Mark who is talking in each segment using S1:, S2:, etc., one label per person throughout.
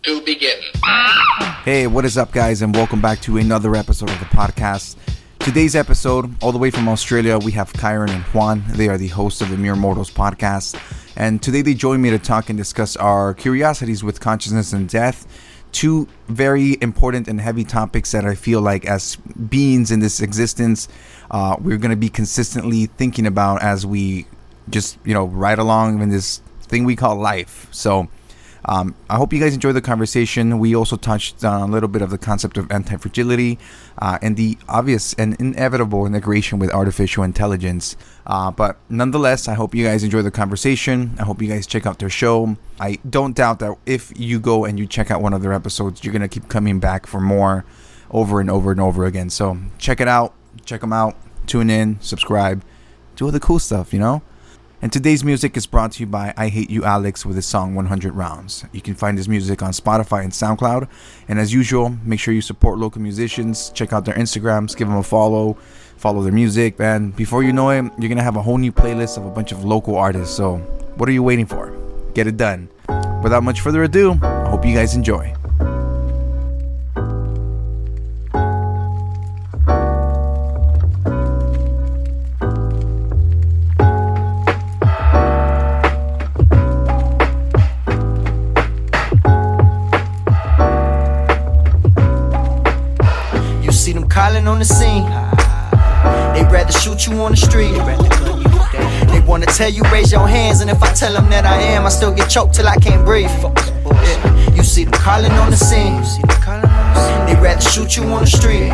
S1: to begin.
S2: Hey, what is up, guys, and welcome back to another episode of the podcast. Today's episode, all the way from Australia, we have Kyrin and Juan. They are the hosts of the Mere Mortals podcast, and today they join me to talk and discuss our curiosities with consciousness and death. Two very important and heavy topics that I feel like as beings in this existence, we're going to be consistently thinking about as we just, ride along in this thing we call life. So I hope you guys enjoy the conversation. We also touched on a little bit of the concept of anti-fragility and the obvious and inevitable integration with artificial intelligence. But nonetheless, I hope you guys enjoy the conversation. I hope you guys check out their show. I don't doubt that if you go and you check out one of their episodes, you're going to keep coming back for more over and over and over again. So check it out. Check them out. Tune in. Subscribe. Do all the cool stuff, And today's music is brought to you by ihateyouALX with his song 100 Rounds. You can find his music on Spotify and SoundCloud. And as usual, make sure you support local musicians. Check out their Instagrams, give them a follow their music. And before you know it, you're going to have a whole new playlist of a bunch of local artists. So what are you waiting for? Get it done. Without much further ado, I hope you guys enjoy.
S3: Calling on the scene. They'd rather shoot you on the street. They wanna tell you raise your hands, and if I tell them that I am, I still get choked till I can't breathe. Yeah. You see them calling on the scene. They'd rather shoot you on the street.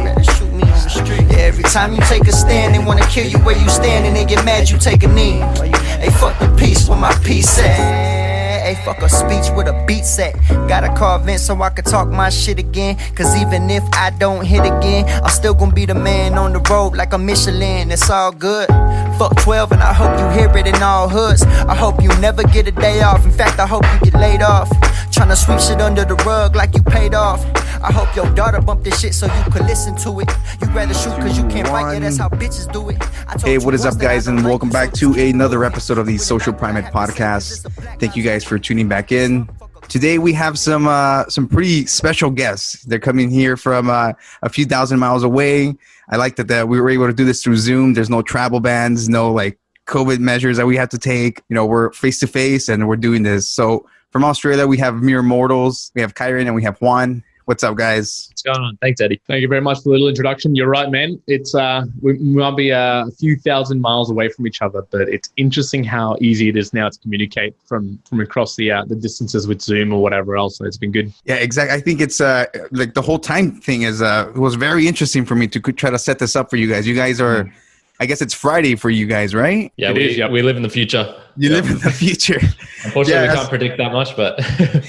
S3: Yeah, every time you take a stand, they wanna kill you where you stand, and they get mad you take a knee. Hey, fuck the peace where my peace at. Hey, fuck a speech with a beat set. Gotta call Vince so I can talk my shit again. Cause even if I don't hit again, I'm still gonna be the man on the road like a Michelin. It's all good. Fuck 12 and I hope you hear it in all hoods. I hope you never get a day off. In fact, I hope you get laid off. Tryna sweep shit under the rug like you paid off. I hope your daughter bumped this shit so you could listen to it. You rather shoot cause you can't fight. Yeah, that's how bitches do it.
S2: Hey, what is up, guys, and welcome back to another episode of the Social Primate Podcast. Thank you guys for tuning back in. Today we have some pretty special guests. They're coming here from a few thousand miles away. I like that we were able to do this through Zoom. There's no travel bans, no like COVID measures that we have to take. We're face to face and we're doing this. So from Australia, we have Mere Mortals, we have Kyrin, and we have Juan. What's up, guys?
S4: What's going on? Thanks, Eddie. Thank you very much for the little introduction. You're right, man. It's we might be a few thousand miles away from each other, but it's interesting how easy it is now to communicate from across the distances with Zoom or whatever else. So it's been good.
S2: Yeah, exactly. I think it's like the whole time thing is it was very interesting for me to try to set this up for you guys. You guys are, I guess it's Friday for you guys, right?
S4: Yeah, we live in the future.
S2: You live in the future.
S4: Unfortunately, we can't predict that much, but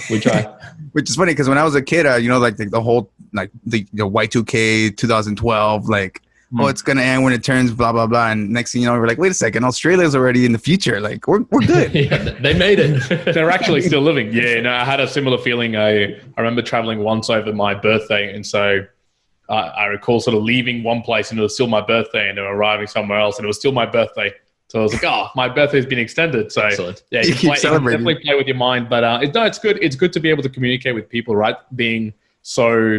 S4: we try.
S2: Which is funny because when I was a kid, like the whole like the Y2K 2012, like oh, it's gonna end when it turns blah blah blah, and next thing you know, we're like, wait a second, Australia's already in the future. Like we're good.
S4: Yeah, they made it. They're actually still living. Yeah, no, I had a similar feeling. I remember traveling once over my birthday, and so I recall sort of leaving one place and it was still my birthday, and then arriving somewhere else and it was still my birthday. So I was like, oh, my birthday's been extended. So excellent. Yeah, you can definitely play with your mind. But it's good. It's good to be able to communicate with people, right? Being so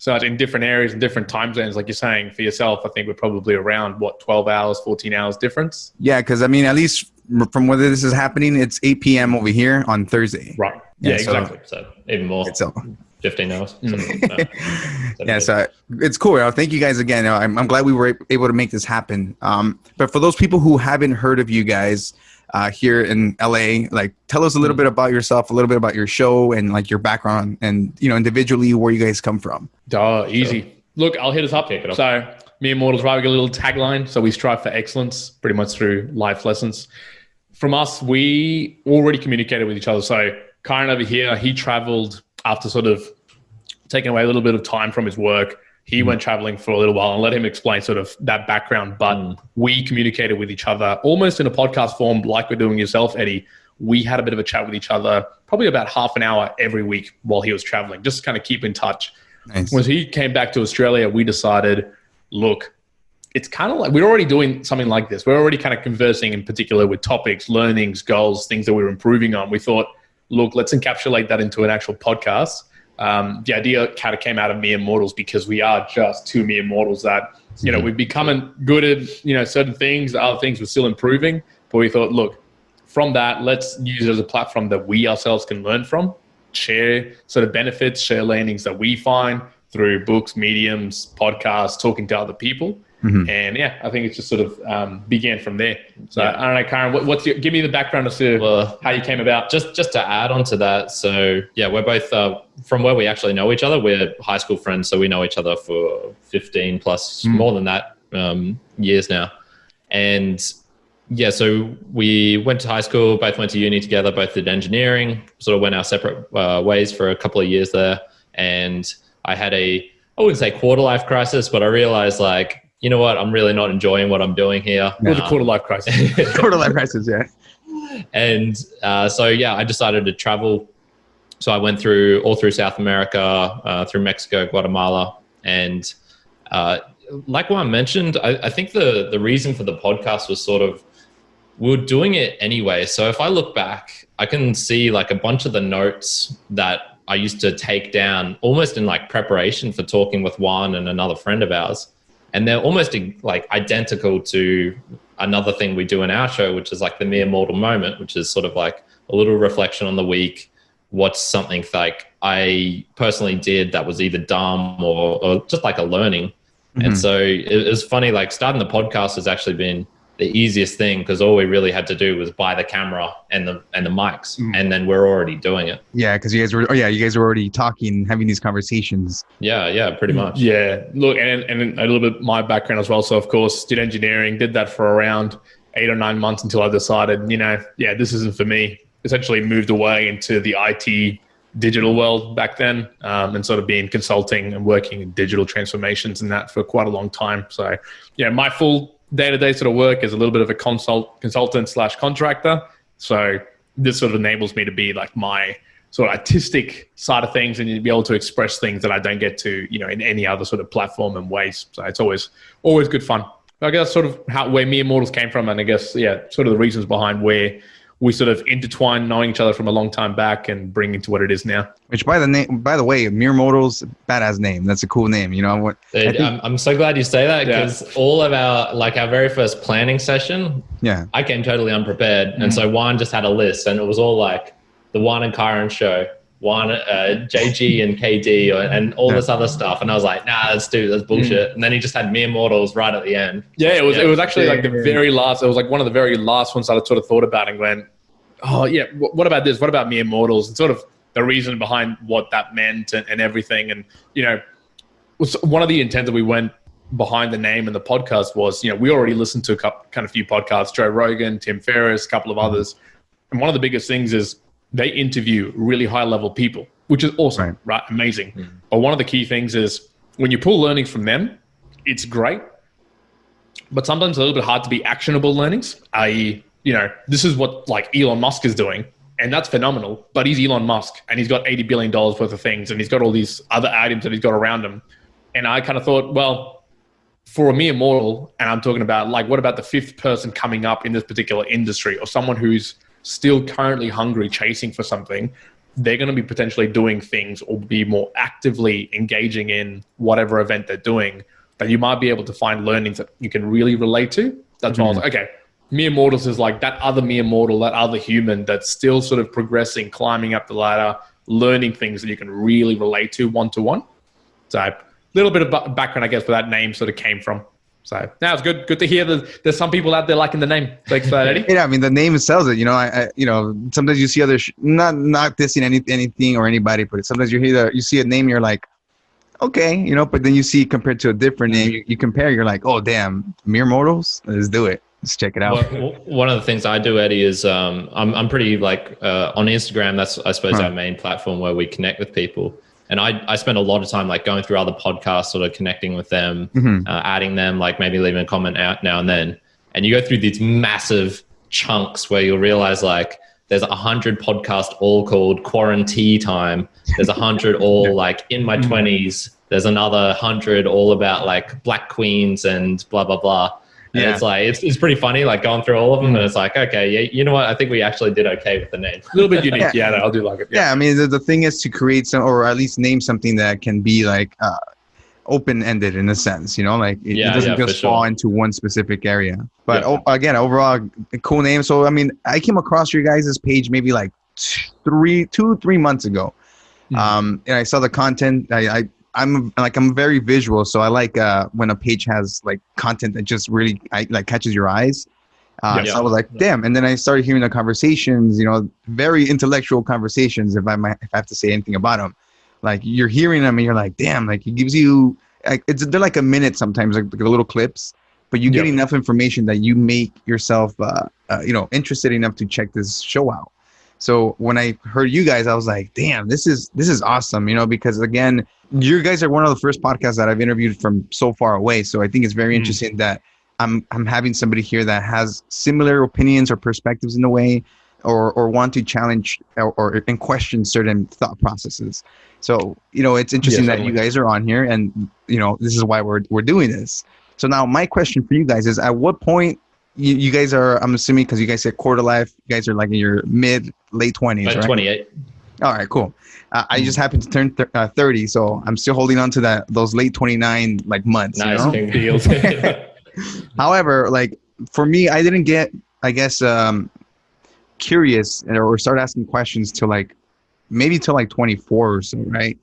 S4: much in different areas and different time zones. Like you're saying, for yourself, I think we're probably around, 12 hours, 14 hours difference?
S2: Yeah, because I mean, at least from whether this is happening, it's 8 p.m. over here on Thursday.
S4: Right. Yeah, exactly. So even more. 15 hours.
S2: Yeah, so it's cool. Thank you guys again. I'm glad we were able to make this happen. But for those people who haven't heard of you guys here in LA, like tell us a little bit about yourself, a little bit about your show and like your background and, individually where you guys come from.
S4: Easy. So, look, I'll hit us up. So Mere Mortals, right? We got a little tagline. So we strive for excellence pretty much through life lessons. From us, we already communicated with each other. So Kyrin over here, he traveled after sort of taking away a little bit of time from his work. He went traveling for a little while, and let him explain sort of that background. But we communicated with each other almost in a podcast form like we're doing yourself, Eddie. We had a bit of a chat with each other, probably about half an hour every week while he was traveling, just to kind of keep in touch. Nice. When he came back to Australia, we decided, look, it's kind of like we're already doing something like this. We're already kind of conversing in particular with topics, learnings, goals, things that we're improving on. We thought, look, let's encapsulate that into an actual podcast the idea kind of came out of mere mortals because we are just two mere mortals that, we've become good at, certain things, other things we're still improving. But we thought, look, from that, let's use it as a platform that we ourselves can learn from, share sort of benefits, share learnings that we find through books, mediums, podcasts, talking to other people. And I think it's just sort of began from there. So I don't know, Kyrin, give me the background as to how you came about.
S1: Just to add on to that. So we're both from where we actually know each other. We're high school friends. So we know each other for 15 plus, more than that, years now. And so we went to high school, both went to uni together, both did engineering, sort of went our separate ways for a couple of years there. And I had I wouldn't say quarter life crisis, but I realized you know what? I'm really not enjoying what I'm doing here.
S4: Well, the quarter life crisis.
S2: Quarter life crisis, yeah.
S1: And I decided to travel. So I went all through South America, through Mexico, Guatemala. And like Juan mentioned, I think the reason for the podcast was sort of, we were doing it anyway. So if I look back, I can see a bunch of the notes that I used to take down almost in preparation for talking with Juan and another friend of ours. And they're almost identical to another thing we do in our show, which is the mere mortal moment, which is sort of a little reflection on the week. What's something I personally did that was either dumb or just a learning. And so it was funny, starting the podcast has actually been the easiest thing because all we really had to do was buy the camera and the mics, and then we're already doing it.
S2: Yeah, because you guys were already talking, having these conversations.
S1: Yeah, pretty much.
S4: Yeah, look, and a little bit my background as well. So of course, did engineering, did that for around 8 or 9 months until I decided, this isn't for me. Essentially moved away into the IT digital world back then, and sort of being consulting and working in digital transformations and that for quite a long time. So my full day-to-day sort of work is a little bit of a consultant/contractor. So this sort of enables me to be my sort of artistic side of things and be able to express things that I don't get to, in any other sort of platform and ways. So it's always good fun. But I guess sort of where Mere Mortals came from, and I guess, sort of the reasons behind where we sort of intertwined, knowing each other from a long time back and bringing to what it is now.
S2: Which, by the way, Mere Mortals, badass name. That's a cool name. You know what?
S1: I'm so glad you say that because all of our our very first planning session, I came totally unprepared, and so Juan just had a list, and it was all the Juan and Kyrin show, Juan, JG and KD, and all this other stuff, and I was like, nah, that's bullshit. And then he just had Mere Mortals right at the end.
S4: Yeah, it was actually the very last. It was one of the very last ones that I sort of thought about and went, oh yeah, what about this? What about Mere Mortals? And sort of the reason behind what that meant and everything. And was one of the intents that we went behind the name and the podcast was, we already listened to a few podcasts, Joe Rogan, Tim Ferriss, a couple of others, and one of the biggest things is they interview really high level people, which is awesome, right? Amazing. But one of the key things is when you pull learnings from them, it's great, but sometimes a little bit hard to be actionable learnings, i.e., this is what Elon Musk is doing, and that's phenomenal, but he's Elon Musk and he's got $80 billion worth of things and he's got all these other items that he's got around him. And I kind of thought, well, for a mere mortal, and I'm talking about what about the fifth person coming up in this particular industry or someone who's still currently hungry, chasing for something, they're going to be potentially doing things or be more actively engaging in whatever event they're doing that you might be able to find learnings that you can really relate to. That's why I was like, okay, Mere Mortals is that other mere mortal, that other human that's still sort of progressing, climbing up the ladder, learning things that you can really relate to one-to-one. So a little bit of background, I guess, where that name sort of came from. So now it's good to hear that there's some people out there liking the name. Thanks for that, Eddie.
S2: Yeah, I mean, the name sells it. I sometimes you see other not dissing anything or anybody, but sometimes you see a name, you're like, okay, but then you see compared to a different name, you compare, you're like, oh damn, Mere Mortals, let's do it. Let's check it out.
S1: Well, one of the things I do, Eddie, is I'm pretty on Instagram. That's I suppose our main platform where we connect with people. And I spend a lot of time going through other podcasts, sort of connecting with them, adding them, maybe leaving a comment out now and then. And you go through these massive chunks where you'll realize there's 100 podcasts all called Quarantine Time. There's 100 all in my 20s. There's another 100 all about Black Queens and blah, blah, blah. And it's like, it's pretty funny, like going through all of them. And it's like, okay, yeah, you know what? I think we actually did okay with the name.
S4: A little bit unique. Yeah, I do like it.
S2: Yeah, I mean, the thing is to create some, or at least name something that can be like open-ended in a sense, you know, like it doesn't just fall into one specific area. But again, overall, a cool name. So, I mean, I came across your guys' page maybe like 2-3 months ago. And I saw the content. I'm very visual, so I like when a page has like content that just really like catches your eyes. So I was like, damn. And then I started hearing the conversations, you know, very intellectual conversations. If I have to say anything about them, like you're hearing them and you're like, damn, like it gives you like they're like a minute sometimes, like little clips, but you get enough information that you make yourself, you know, interested enough to check this show out. So when I heard you guys, I was like, damn, this is awesome, you know, because again, you guys are one of the first podcasts that I've interviewed from so far away. So I think it's very interesting that I'm having somebody here that has similar opinions or perspectives in a way, or want to challenge or question certain thought processes. So, you know, it's interesting that you guys are on here, and, you know, this is why we're doing this. So now my question for you guys is, at what point you guys are, I'm assuming, because you guys said quarter life, you guys are like in your late 20s, right?
S1: 28.
S2: All right, cool. I just happened to turn 30, so I'm still holding on to those late 29 like months.
S1: Nice,
S2: you know?
S1: big deals.
S2: However, like for me, I didn't get, I guess, curious or start asking questions till like 24 or so, right?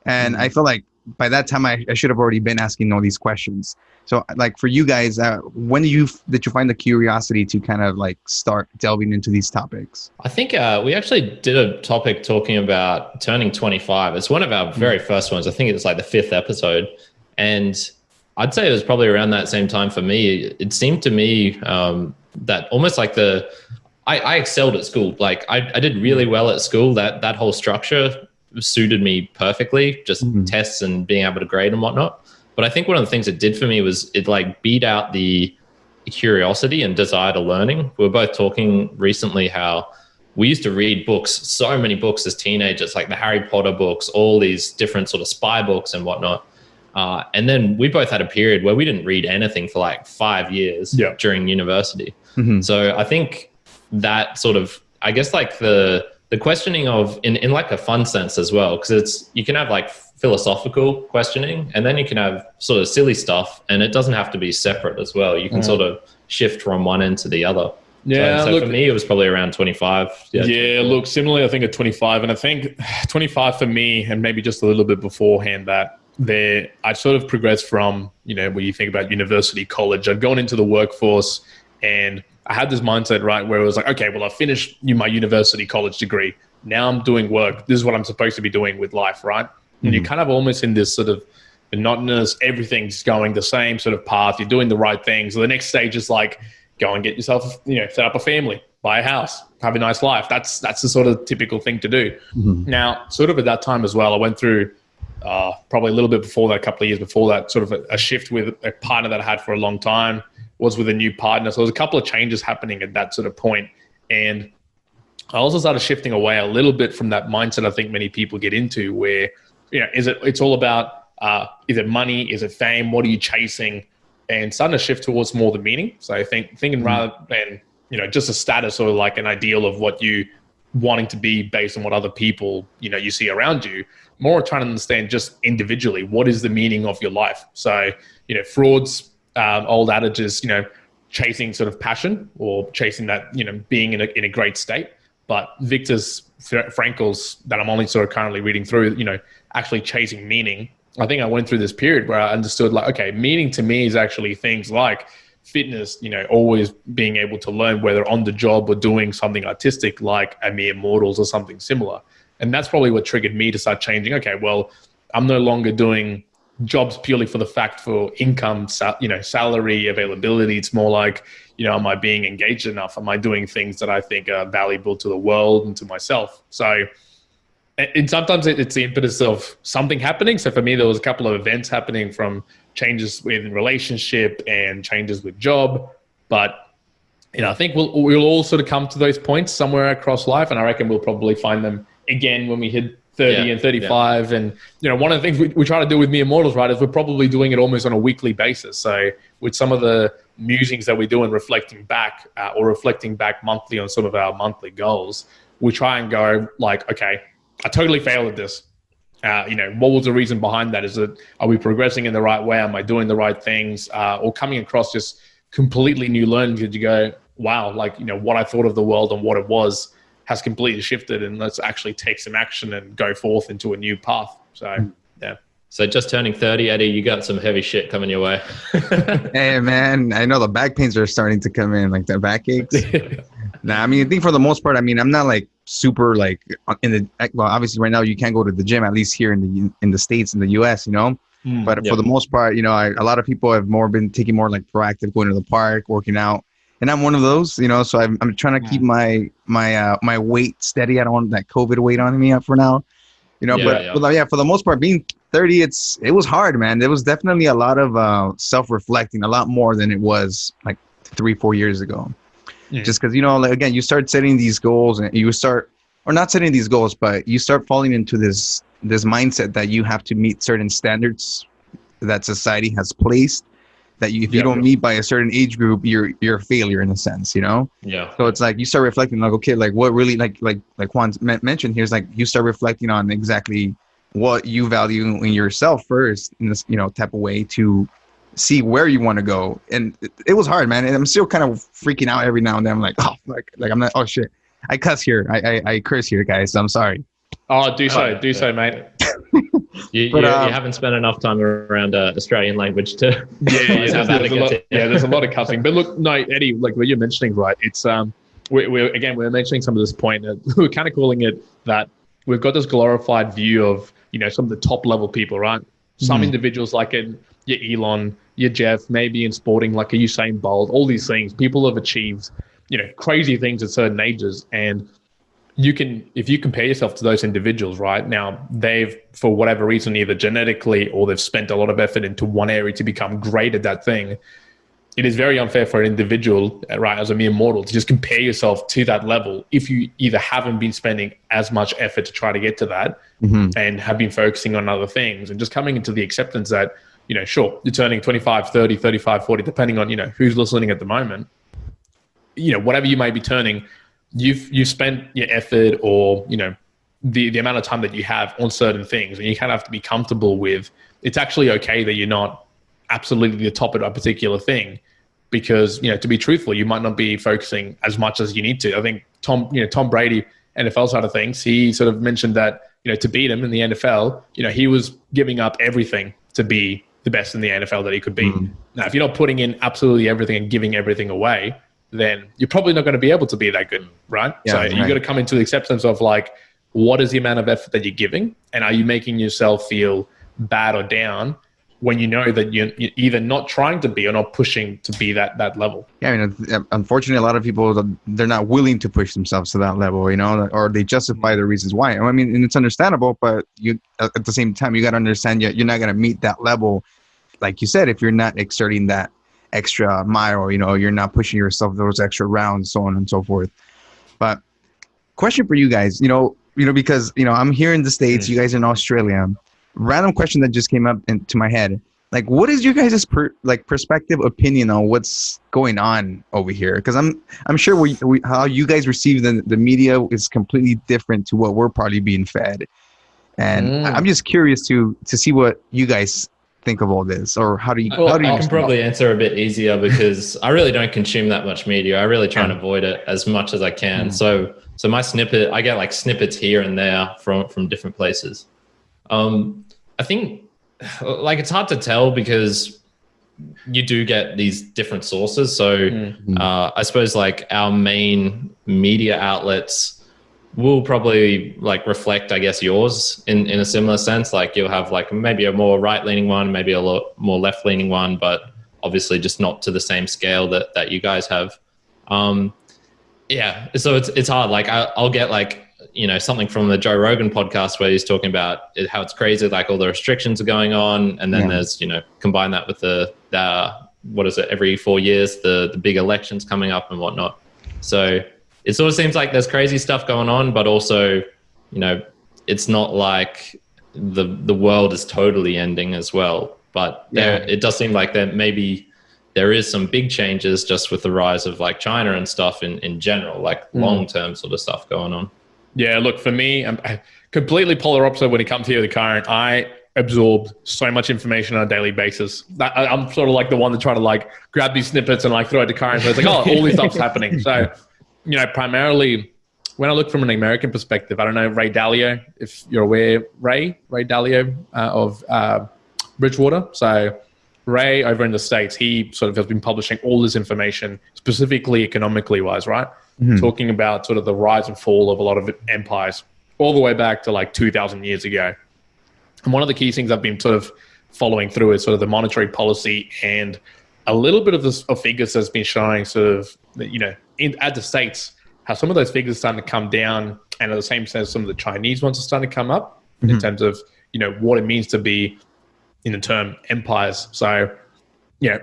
S2: And I feel like by that time I should have already been asking all these questions. So like for you guys, when did you find the curiosity to kind of like start delving into these topics?
S1: I think we actually did a topic talking about turning 25. It's one of our very first ones. I think it's like the 5th episode. And I'd say it was probably around that same time for me. It seemed to me that almost like I excelled at school. Like I did really well at school. That whole structure suited me perfectly, just tests and being able to grade and whatnot. But I think one of the things it did for me was it like beat out the curiosity and desire to learning. We were both talking recently how we used to read books, so many books as teenagers, like the Harry Potter books, all these different sort of spy books and whatnot. And then we both had a period where we didn't read anything for like 5 years during university. So I think that sort of, I guess like the questioning of in like a fun sense as well, because you can have like philosophical questioning and then you can have sort of silly stuff, and it doesn't have to be separate as well. You can sort of shift from one end to the other. So look, for me, it was probably around 25.
S4: Look, similarly, I think at 25, and I think 25 for me, and maybe just a little bit beforehand that, I sort of progressed from, you know, when you think about university, college, I'd gone into the workforce, and I had this mindset, right, where it was like, okay, well, I finished my university college degree. Now I'm doing work. This is what I'm supposed to be doing with life, right? And you're kind of almost in this sort of monotonous, everything's going the same sort of path. You're doing the right things. So the next stage is like, go and get yourself, you know, set up a family, buy a house, have a nice life. That's the sort of typical thing to do. Now, sort of at that time as well, I went through probably a little bit before that, a couple of years before that, sort of a shift with a partner that I had for a long time, was with a new partner. So there was a couple of changes happening at that sort of point. And I also started shifting away a little bit from that mindset I think many people get into, where, you know, it's all about, is it money? Is it fame? What are you chasing? And starting to shift towards more the meaning. So I think thinking rather than, you know, just a status or like an ideal of what you wanting to be based on what other people, you know, you see around you, more trying to understand just individually, what is the meaning of your life? So, you know, Freud's old adage is, you know, chasing sort of passion or chasing that, you know, being in a great state. But Viktor Frankl's, that I'm only sort of currently reading through, you know, actually chasing meaning. I think I went through this period where I understood like, okay, meaning to me is actually things like fitness, you know, always being able to learn, whether on the job or doing something artistic like a Mere Mortals or something similar. And that's probably what triggered me to start changing. Okay, well, I'm no longer doing jobs purely for the fact for income, you know, salary, availability. It's more like, you know, am I being engaged enough? Am I doing things that I think are valuable to the world and to myself? So, and sometimes it's the impetus of something happening. So for me, there was a couple of events happening, from changes within relationship and changes with job. But, you know, I think we'll all sort of come to those points somewhere across life. And I reckon we'll probably find them again when we hit 30 and 35. And, one of the things we try to do with Mere Mortals, right, is we're probably doing it almost on a weekly basis. So with some of the musings that we do and reflecting back monthly on some of our monthly goals, we try and go like, okay, I totally failed at this. What was the reason behind that? Are we progressing in the right way? Am I doing the right things? Or coming across just completely new learnings that you go, wow, what I thought of the world and what it was has completely shifted, and let's actually take some action and go forth into a new path. So, yeah.
S1: So just turning 30, Eddie, you got some heavy shit coming your way.
S2: Hey, man, I know the back pains are starting to come in, like the back aches. Nah, I think for the most part, I'm not super obviously right now you can't go to the gym, at least here in the States, in the US, but for the most part, a lot of people have been taking more proactive, going to the park, working out. And I'm one of those, so I'm trying to keep my weight steady. I don't want that COVID weight on me for now, but for the most part, being 30, it was hard, man. There was definitely a lot of self-reflecting, a lot more than it was 3-4 years ago. Just because, again, you start setting these goals and not setting these goals, but you start falling into this mindset that you have to meet certain standards that society has placed. That if you don't meet by a certain age group, you're a failure in a sense,
S1: Yeah.
S2: So it's you start reflecting, okay, what really, like Juan mentioned here, is you start reflecting on exactly what you value in yourself first, in this type of way to see where you want to go. And it was hard, man. And I'm still kind of freaking out every now and then. I'm like, oh, I'm not. Oh shit, I cuss here. I curse here, guys. So I'm sorry.
S4: Oh, do so, mate.
S1: You haven't spent enough time around Australian language to
S4: there's a lot of cussing. But look, no, Eddie, what you're mentioning, right? It's we're mentioning some of this point. We're kind of calling it that we've got this glorified view of some of the top level people, right? Some individuals your Elon, your Jeff, maybe in sporting like a Usain Bolt, all these things. People have achieved crazy things at certain ages, and if you compare yourself to those individuals right now, they've, for whatever reason, either genetically or they've spent a lot of effort into one area to become great at that thing. It is very unfair for an individual, right, as a mere mortal, to just compare yourself to that level if you either haven't been spending as much effort to try to get to that and have been focusing on other things, and just coming into the acceptance that, sure, you're turning 25, 30, 35, 40, depending on, who's listening at the moment, whatever you may be turning, you've spent your effort or, the amount of time that you have on certain things, and you kind of have to be comfortable with it's actually okay that you're not absolutely the top at a particular thing, because, to be truthful, you might not be focusing as much as you need to. I think Tom Brady, NFL side of things, he sort of mentioned that, to beat him in the NFL, he was giving up everything to be the best in the NFL that he could be. Now, if you're not putting in absolutely everything and giving everything away, then you're probably not going to be able to be that good, right?
S2: Yeah,
S4: so you got to come into the acceptance of what is the amount of effort that you're giving, and are you making yourself feel bad or down when you know that you're either not trying to be or not pushing to be that level?
S2: Yeah, unfortunately, a lot of people, they're not willing to push themselves to that level, or they justify the reasons why. And it's understandable, but you, at the same time, you got to understand you're not going to meet that level, like you said, if you're not exerting that extra mile, you're not pushing yourself those extra rounds, so on and so forth. But question for you guys, because I'm here in the States, you guys are in Australia. Random question that just came up into my head. What is your guys' perspective, opinion on what's going on over here? Because I'm sure how you guys receive the media is completely different to what we're probably being fed, and I'm just curious to see what you guys think of all this, or how do you?
S1: I can probably answer a bit easier because I really don't consume that much media. I really try and avoid it as much as I can. So my snippet, I get snippets here and there from different places. I think it's hard to tell because you do get these different sources. So I suppose our main media outlets will probably reflect, I guess, yours in a similar sense. You'll have maybe a more right-leaning one, maybe a lot more left-leaning one, but obviously just not to the same scale that you guys have. So it's hard. I'll get something from the Joe Rogan podcast where he's talking about how it's crazy, all the restrictions are going on, and then there's combine that with the what is it, every 4 years the big elections coming up and whatnot. So it sort of seems like there's crazy stuff going on, but also it's not like the world is totally ending as well. But it does seem like there is some big changes just with the rise of like China and stuff in general, like long-term sort of stuff going on.
S4: Yeah, look, for me, I'm completely polar opposite when it comes here to Kyrin. I absorb so much information on a daily basis. I'm sort of like the one that try to like grab these snippets and like throw it to Kyrin. So it's like, all this stuff's happening. So, primarily when I look from an American perspective, I don't know, Ray Dalio, if you're aware, Ray Dalio of Bridgewater. So Ray over in the States, he sort of has been publishing all this information, specifically economically wise, right? Talking about sort of the rise and fall of a lot of empires all the way back to like 2,000 years ago. And one of the key things I've been sort of following through is sort of the monetary policy and a little bit of this of figures that's been showing sort of, at the States, how some of those figures are starting to come down, and at the same sense, some of the Chinese ones are starting to come up in terms of, what it means to be, in the term, empires. So,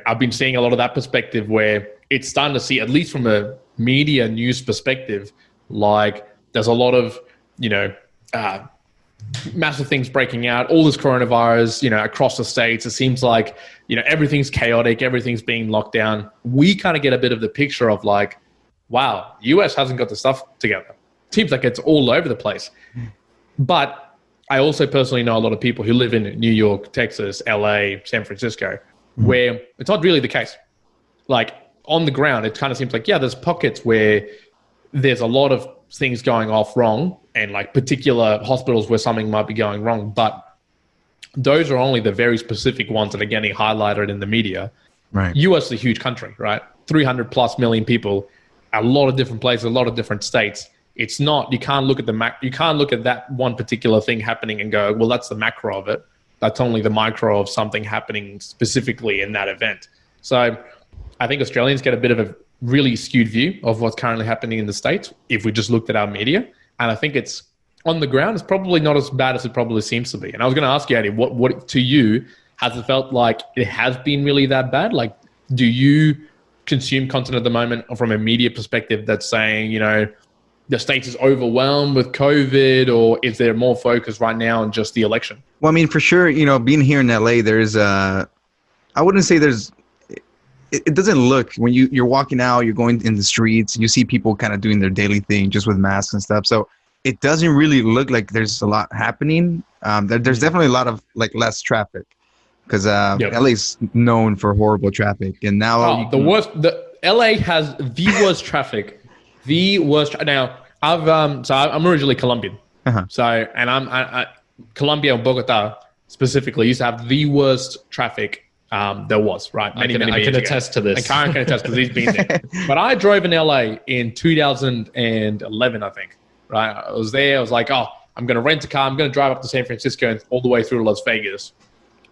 S4: I've been seeing a lot of that perspective where it's starting to see, at least from a media news perspective, like there's a lot of, massive things breaking out, all this coronavirus, across the States. It seems like, everything's chaotic, everything's being locked down. We kind of get a bit of the picture of like, wow, US hasn't got the stuff together. Seems like it's all over the place. But I also personally know a lot of people who live in New York, Texas, LA, San Francisco, where it's not really the case. Like on the ground, it kind of seems like, there's pockets where there's a lot of things going off wrong and like particular hospitals where something might be going wrong. But those are only the very specific ones that are getting highlighted in the media.
S2: Right.
S4: US is a huge country, right? 300 plus million people, a lot of different places, a lot of different states. It's not, you can't look at you can't look at that one particular thing happening and go, well, that's the macro of it. That's only the micro of something happening specifically in that event. So I think Australians get a bit of a really skewed view of what's currently happening in the States if we just looked at our media. And I think it's on the ground, it's probably not as bad as it probably seems to be. And I was going to ask you, Eddie, what to you, has it felt like it has been really that bad? Like, do you consume content at the moment from a media perspective that's saying, the States is overwhelmed with COVID, or is there more focus right now on just the election?
S2: Well, I mean, for sure, being here in LA, there's I wouldn't say there's, it doesn't look, when you're walking out, you're going in the streets, you see people kind of doing their daily thing just with masks and stuff. So it doesn't really look like there's a lot happening. There's definitely a lot of like less traffic because LA's known for horrible traffic. And now
S4: LA has the worst traffic, Now I'm originally Colombian. So, and I'm Colombia and Bogota specifically used to have the worst traffic there was, right?
S1: I can attest to this.
S4: And Kyrin can attest because he's been there. But I drove in LA in 2011, I think, right? I was there. I was like, I'm going to rent a car. I'm going to drive up to San Francisco and all the way through to Las Vegas.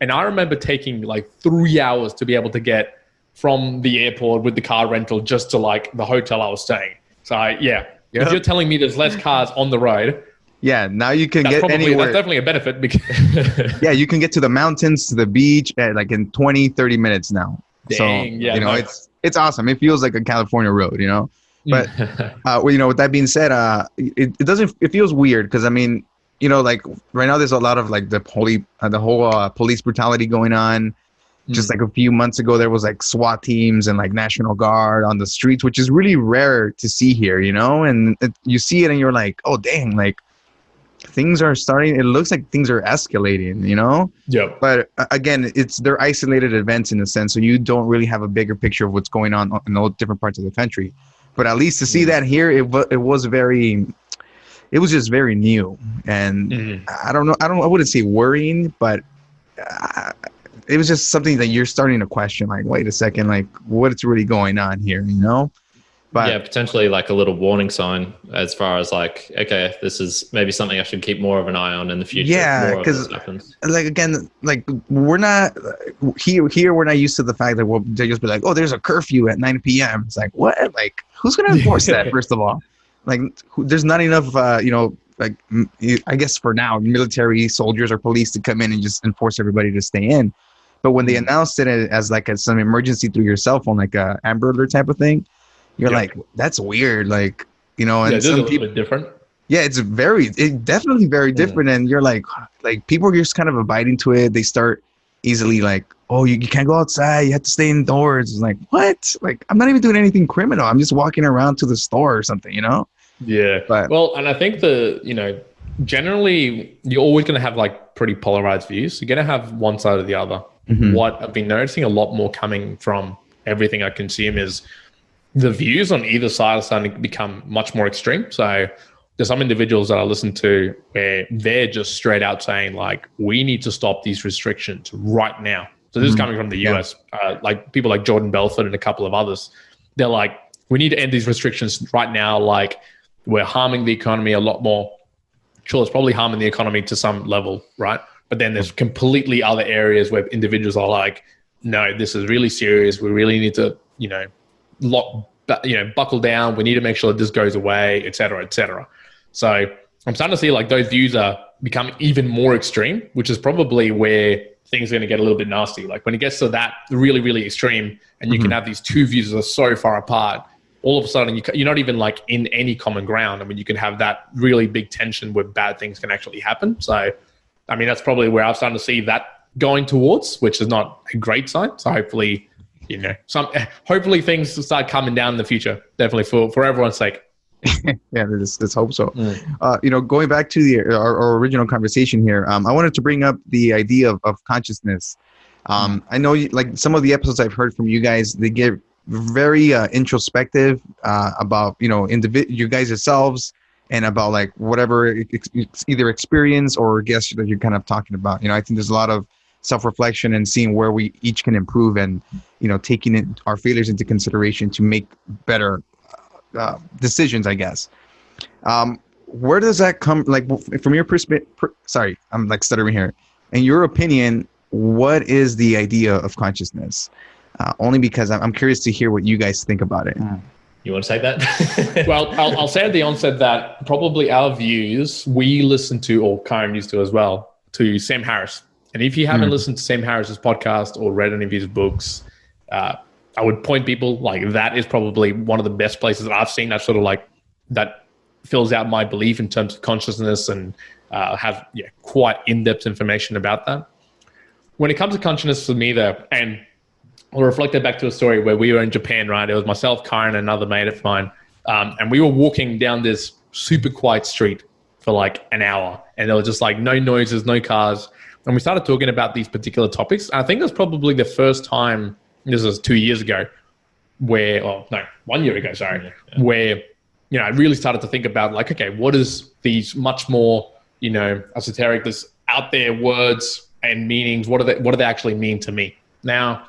S4: And I remember taking like 3 hours to be able to get from the airport with the car rental just to like the hotel I was staying. So if you're telling me there's less cars on the road,
S2: now you can get anywhere.
S4: That's definitely a benefit. Because
S2: you can get to the mountains, to the beach like in 20, 30 minutes now.
S4: Dang,
S2: so, it's awesome. It feels like a California road, But, with that being said, it feels weird because, I mean, like right now there's a lot of like the whole police brutality going on. Just like a few months ago, there was like SWAT teams and like National Guard on the streets, which is really rare to see here, and you see it and you're like, oh, dang, like, things are starting, it looks like things are escalating,
S4: Yeah.
S2: But again, they're isolated events in a sense, so you don't really have a bigger picture of what's going on in all different parts of the country. But at least to see that here, it was just very new. And I wouldn't say worrying, but it was just something that you're starting to question, like, wait a second, like, what's really going on here, But
S1: potentially like a little warning sign as far as like, okay, this is maybe something I should keep more of an eye on in the future.
S2: Yeah, because like again, like we're not here. We're not used to the fact that they'll just be like, oh, there's a curfew at 9 p.m. It's like, what? Like, who's gonna enforce that? First of all, like, there's not enough, like I guess for now, military soldiers or police to come in and just enforce everybody to stay in. But when they announced it as like some emergency through your cell phone, like a Amber Alert type of thing. You're like, that's weird. Like, and
S4: some people, a little bit different.
S2: Yeah, it's definitely very different. And you're like people are just kind of abiding to it. They start easily like, oh, you can't go outside. You have to stay indoors. It's like, what? Like, I'm not even doing anything criminal. I'm just walking around to the store or something, you know?
S4: Yeah.
S2: But,
S4: well, and I think generally you're always going to have like pretty polarized views. You're going to have one side or the other.
S2: Mm-hmm.
S4: What I've been noticing a lot more coming from everything I consume is the views on either side are starting to become much more extreme. So there's some individuals that I listen to where they're just straight out saying like, we need to stop these restrictions right now. So this is coming from the US, like people like Jordan Belfort and a couple of others. They're like, we need to end these restrictions right now. Like, we're harming the economy a lot more. Sure, it's probably harming the economy to some level, right? But then there's completely other areas where individuals are like, no, this is really serious. We really need to, buckle down. We need to make sure that this goes away, et cetera, et cetera. So I'm starting to see like those views are becoming even more extreme, which is probably where things are going to get a little bit nasty. Like when it gets to that really, really extreme and you can have these two views that are so far apart, all of a sudden you're not even like in any common ground. I mean, you can have that really big tension where bad things can actually happen. So, I mean, that's probably where I'm starting to see that going towards, which is not a great sign. So hopefully, hopefully things start coming down in the future, definitely for everyone's sake.
S2: Yeah, let's hope so. Going back to our original conversation here, I wanted to bring up the idea of consciousness. I know like some of the episodes I've heard from you guys, they get very introspective about you guys yourselves and about like whatever either experience or guess that you're kind of talking about. I think there's a lot of self-reflection and seeing where we each can improve and taking our failures into consideration to make better decisions, I guess. Where does that come, like from your perspective? Sorry, I'm like stuttering here. In your opinion, what is the idea of consciousness? Only because I'm curious to hear what you guys think about it.
S1: You want to say that?
S4: Well, I'll say at the onset that probably our views, we listen to, or Kyrin used to as well, to Sam Harris. And if you haven't listened to Sam Harris's podcast or read any of his books, I would point people like that is probably one of the best places that I've seen that sort of like that fills out my belief in terms of consciousness and have quite in-depth information about that. When it comes to consciousness for me though, and I'll reflect that back to a story where we were in Japan, right? It was myself, Kyrin, and another mate of mine. And we were walking down this super quiet street for like an hour. And there was just like no noises, no cars. And we started talking about these particular topics. I think it was probably the first time, this was 2 years ago, 1 year ago, sorry, where, I really started to think about like, okay, what is these much more, esoteric, this out there words and meanings, what do they actually mean to me? Now,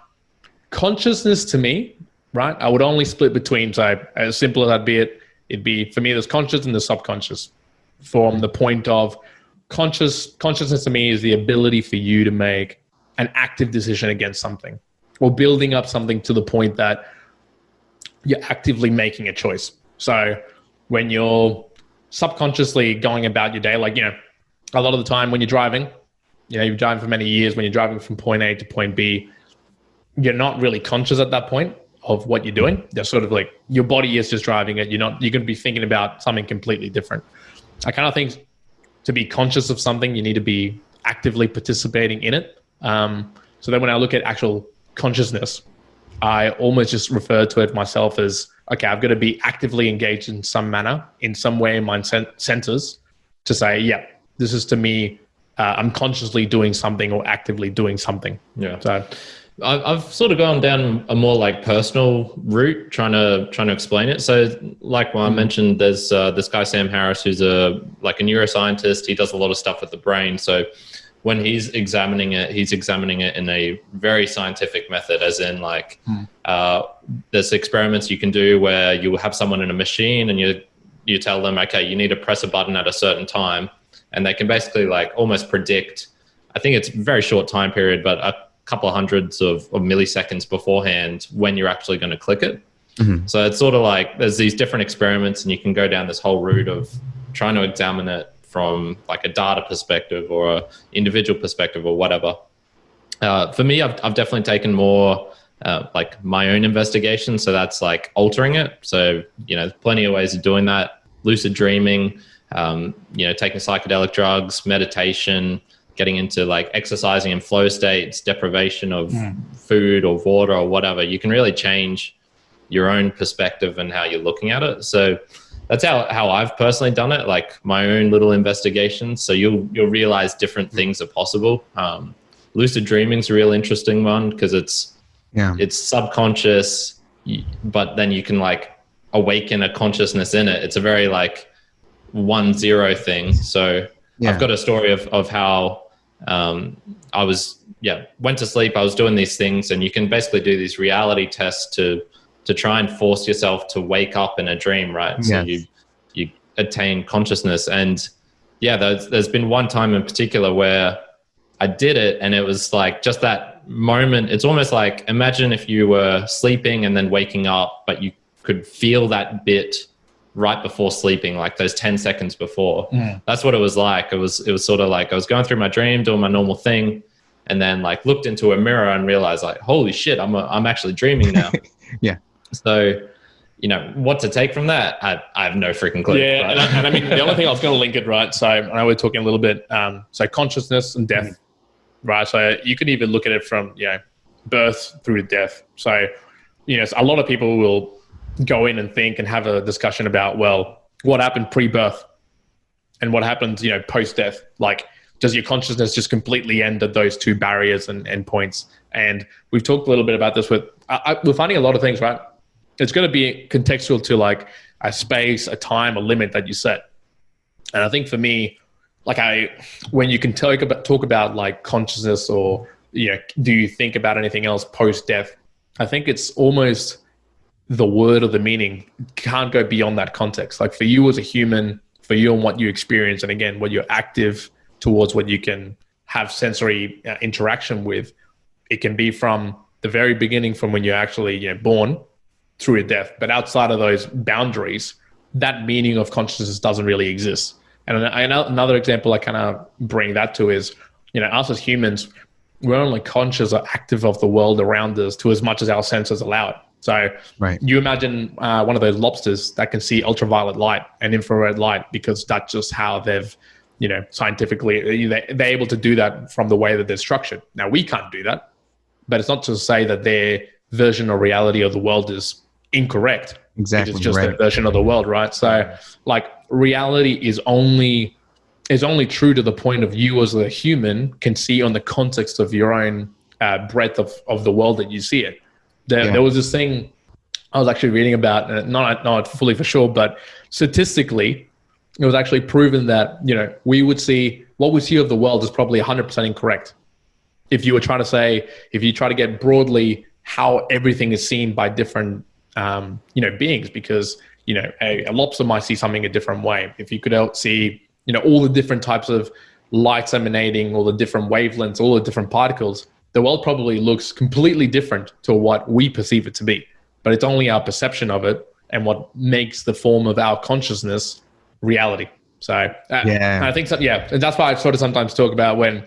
S4: consciousness to me, right, I would only split between, so as simple as that'd be it'd be, for me, there's conscious and the subconscious. From the point of consciousness to me is the ability for you to make an active decision against something or building up something to the point that you're actively making a choice. So when you're subconsciously going about your day, like, a lot of the time when you're driving, you've driving for many years, when you're driving from point A to point B, you're not really conscious at that point of what you're doing. They're sort of like your body is just driving it. You're going to be thinking about something completely different. I kind of think to be conscious of something, you need to be actively participating in it. So then when I look at actual consciousness, I almost just refer to it myself as, okay, I've got to be actively engaged in some manner, in some way in my senses to say, yeah, this is to me, I'm consciously doing something or actively doing something.
S1: Yeah.
S4: So
S1: I've sort of gone down a more like personal route, trying to explain it. So, like I mentioned, there's this guy Sam Harris who's a neuroscientist. He does a lot of stuff with the brain. So, when he's examining it in a very scientific method, as in like there's experiments you can do where you have someone in a machine and you tell them, okay, you need to press a button at a certain time, and they can basically like almost predict. I think it's a very short time period, but a couple of hundreds of milliseconds beforehand when you're actually going to click it. So it's sort of like there's these different experiments and you can go down this whole route of trying to examine it from like a data perspective or a individual perspective or whatever. For me, I've definitely taken more like my own investigation. So that's like altering it. So, there's plenty of ways of doing that. Lucid dreaming, taking psychedelic drugs, meditation, getting into like exercising in flow states, deprivation of food or water or whatever, you can really change your own perspective and how you're looking at it. So that's how I've personally done it, like my own little investigations. So you'll realize different things are possible. Lucid dreaming is a real interesting one because it's subconscious, but then you can like awaken a consciousness in it. It's a very like 1-0 thing. So I've got a story of how I went to sleep. I was doing these things, and you can basically do these reality tests to try and force yourself to wake up in a dream, right? Yes. So you attain consciousness. And there's been one time in particular where I did it, and it was like just that moment. It's almost like, imagine if you were sleeping and then waking up, but you could feel that bit right before sleeping, like those 10 seconds before. That's what it was like. It was sort of like I was going through my dream, doing my normal thing, and then like looked into a mirror and realized like, holy shit, I'm actually dreaming now.
S2: Yeah.
S1: So, what to take from that, I have no freaking clue.
S4: Yeah,
S1: right?
S4: and I mean, the only thing I was going to link it, right? So I know we're talking a little bit, so consciousness and death, right? So you could even look at it from, birth through to death. So, a lot of people will go in and think and have a discussion about, well, what happened pre-birth and what happens, post-death? Like, does your consciousness just completely end at those two barriers and endpoints? And we've talked a little bit about this we're finding a lot of things, right? It's going to be contextual to like a space, a time, a limit that you set. And I think for me, like when you can talk about like consciousness or, do you think about anything else post-death? I think it's almost the word or the meaning can't go beyond that context. Like for you as a human, for you and what you experience, and again, what you're active towards, what you can have sensory interaction with, it can be from the very beginning, from when you're actually born through to death. But outside of those boundaries, that meaning of consciousness doesn't really exist. And another example I kind of bring that to is, us as humans, we're only conscious or active of the world around us to as much as our senses allow it. So you imagine one of those lobsters that can see ultraviolet light and infrared light, because that's just how they've, scientifically, they're able to do that from the way that they're structured. Now, we can't do that, but it's not to say that their version or reality of the world is incorrect.
S2: Exactly.
S4: It's just their version of the world, right? So like reality is only true to the point of you as a human can see on the context of your own breadth of the world that you see it. There was this thing I was actually reading about, not fully for sure, but statistically, it was actually proven that, we would see, what we see of the world is probably 100% incorrect. If you try to get broadly how everything is seen by different, beings, because, a lobster might see something a different way. If you could see, all the different types of lights emanating, all the different wavelengths, all the different particles, the world probably looks completely different to what we perceive it to be. But it's only our perception of it and what makes the form of our consciousness reality. So I think and that's why I sort of sometimes talk about when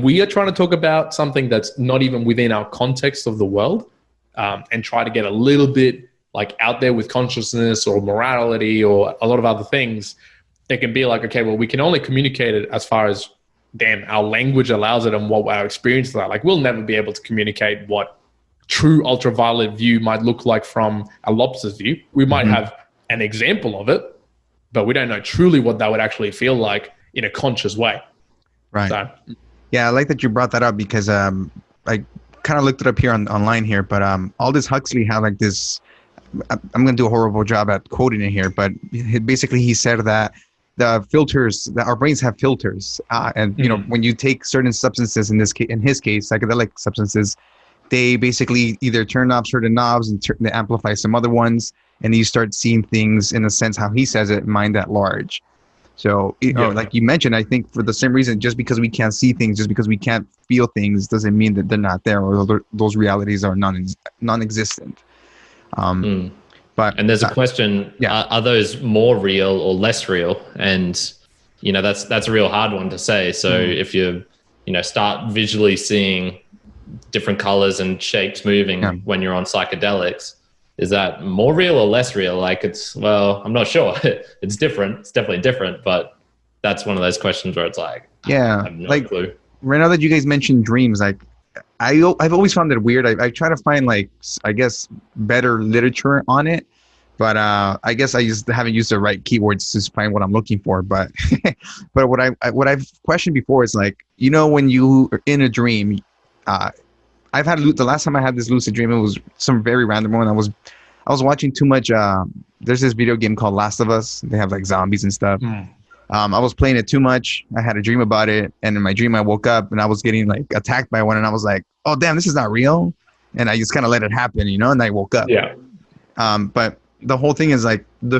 S4: we are trying to talk about something that's not even within our context of the world, and try to get a little bit like out there with consciousness or morality or a lot of other things, it can be like, okay, well, we can only communicate it as far as our language allows it and what our experiences are. Like, we'll never be able to communicate what true ultraviolet view might look like from a lobster's view. We might have an example of it, but we don't know truly what that would actually feel like in a conscious way.
S2: Right. So, yeah, I like that you brought that up, because I kind of looked it up here online here, but Aldous Huxley had like this, I'm going to do a horrible job at quoting it here, but basically he said that the filters, that our brains have filters, and when you take certain substances, in his case, psychedelic substances, they basically either turn off certain knobs and they amplify some other ones, and you start seeing things in a sense, how he says it, mind at large. So, like you mentioned, I think for the same reason, just because we can't see things, just because we can't feel things, doesn't mean that they're not there, or those realities are non-existent. And
S1: there's a question, are those more real or less real? And, that's a real hard one to say. So if you, start visually seeing different colors and shapes moving when you're on psychedelics, is that more real or less real? Like well, I'm not sure. It's different. It's definitely different, but that's one of those questions where it's like, I have no clue.
S2: Right now that you guys mentioned dreams, like I've always found it weird. I try to find like, I guess, better literature on it, but I guess I just haven't used the right keywords to find what I'm looking for. But but what I've questioned before is like, when you are in a dream, I've had the last time I had this lucid dream, it was some very random one. I was watching too much. There's this video game called Last of Us. They have like zombies and stuff. I was playing it too much. I had a dream about it, and in my dream, I woke up and I was getting like attacked by one, and I was like, "Oh damn, this is not real," and I just kind of let it happen, and I woke up.
S1: Yeah.
S2: But the whole thing is like the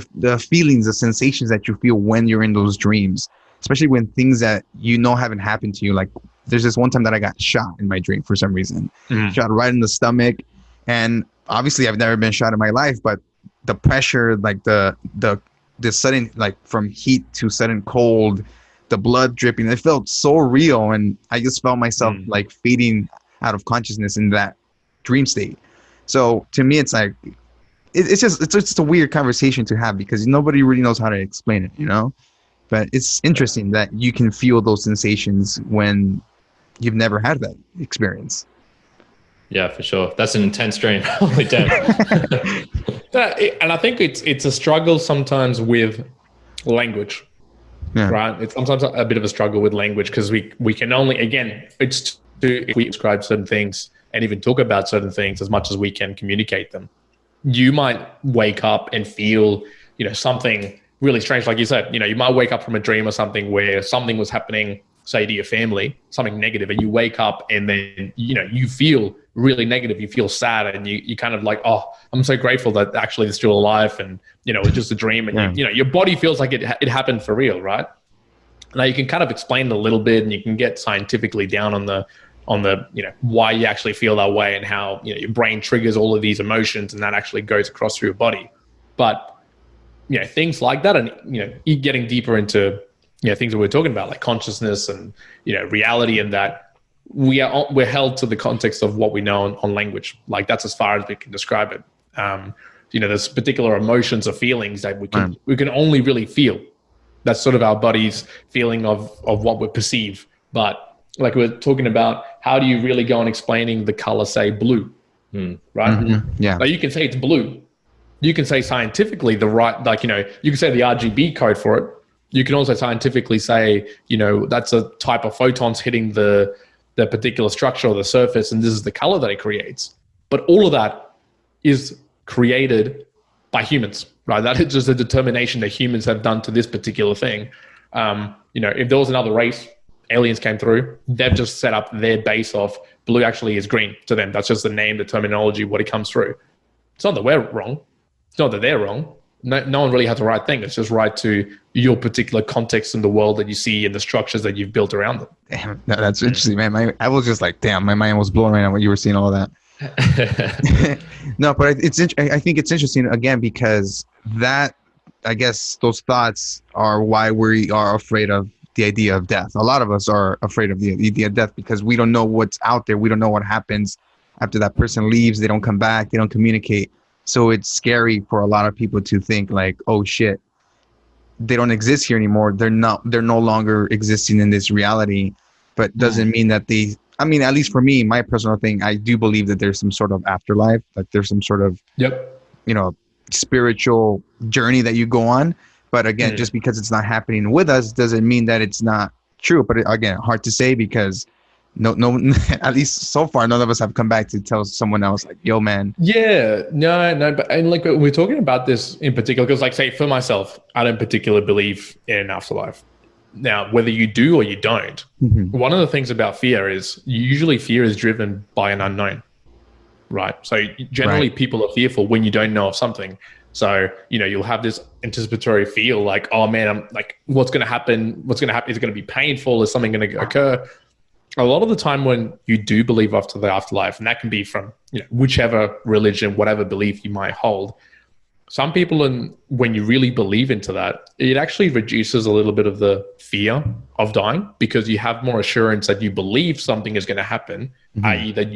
S2: feelings, the sensations that you feel when you're in those dreams, especially when things that haven't happened to you. Like there's this one time that I got shot in my dream for some reason, shot right in the stomach, and obviously I've never been shot in my life, but the pressure, like the sudden, like from heat to sudden cold, the blood dripping, it felt so real, and I just felt myself like fading out of consciousness in that dream state. So to me, it's like it's just a weird conversation to have because nobody really knows how to explain it, But it's interesting that you can feel those sensations when you've never had that experience.
S1: Yeah, for sure. That's an intense dream. Holy damn.
S4: And I think it's a struggle sometimes with language, right? It's sometimes a bit of a struggle with language because we can only, again, if we describe certain things and even talk about certain things as much as we can communicate them. You might wake up and feel, something really strange. Like you said, you might wake up from a dream or something where something was happening, say to your family, something negative, and you wake up and then, you feel really negative. You feel sad and you kind of like, oh, I'm so grateful that actually they're still alive and, it's just a dream. And, your body feels like it happened for real, right? Now you can kind of explain it a little bit and you can get scientifically down on the, why you actually feel that way and how, your brain triggers all of these emotions and that actually goes across through your body. But, things like that and, you getting deeper into, things that we're talking about, like consciousness and, reality, and that we're held to the context of what we know on language. Like that's as far as we can describe it. There's particular emotions or feelings that we can only really feel. That's sort of our body's feeling of what we perceive. But like we're talking about, how do you really go on explaining the color, say blue, right?
S2: Mm-hmm. Yeah.
S4: Now you can say it's blue. You can say scientifically you can say the RGB code for it. You can also scientifically say, that's a type of photons hitting the particular structure or the surface, and this is the color that it creates. But all of that is created by humans, right? That is just a determination that humans have done to this particular thing. If there was another race, aliens came through, they've just set up their base of blue actually is green to them. That's just the name, the terminology, what it comes through. It's not that we're wrong. It's not that they're wrong. No one really has the right thing. It's just right to your particular context in the world that you see and the structures that you've built around them.
S2: Damn, that's interesting, man. I was just like, damn, my mind was blown right now when you were seeing all of that. No, but I think it's interesting again because that, I guess, those thoughts are why we are afraid of the idea of death. A lot of us are afraid of the idea of death because we don't know what's out there. We don't know what happens after that person leaves. They don't come back. They don't communicate. So it's scary for a lot of people to think like, oh shit, they don't exist here anymore. They're no longer existing in this reality, but doesn't mean that at least for me, my personal thing, I do believe that there's some sort of afterlife, like there's some sort of, spiritual journey that you go on. But again, just because it's not happening with us doesn't mean that it's not true. But again, hard to say because no, at least so far, none of us have come back to tell someone else like, yo, man.
S4: Yeah, no. But and like we're talking about this in particular, because like say for myself, I don't particularly believe in an afterlife. Now, whether you do or you don't, one of the things about fear is usually fear is driven by an unknown, right? So generally people are fearful when you don't know of something. So, you'll have this anticipatory feel like, oh man, I'm like, what's going to happen? Is it going to be painful? Is something going to occur? A lot of the time when you do believe after the afterlife, and that can be from whichever religion, whatever belief you might hold, some people, when you really believe into that, it actually reduces a little bit of the fear of dying because you have more assurance that you believe something is going to happen, i.e. that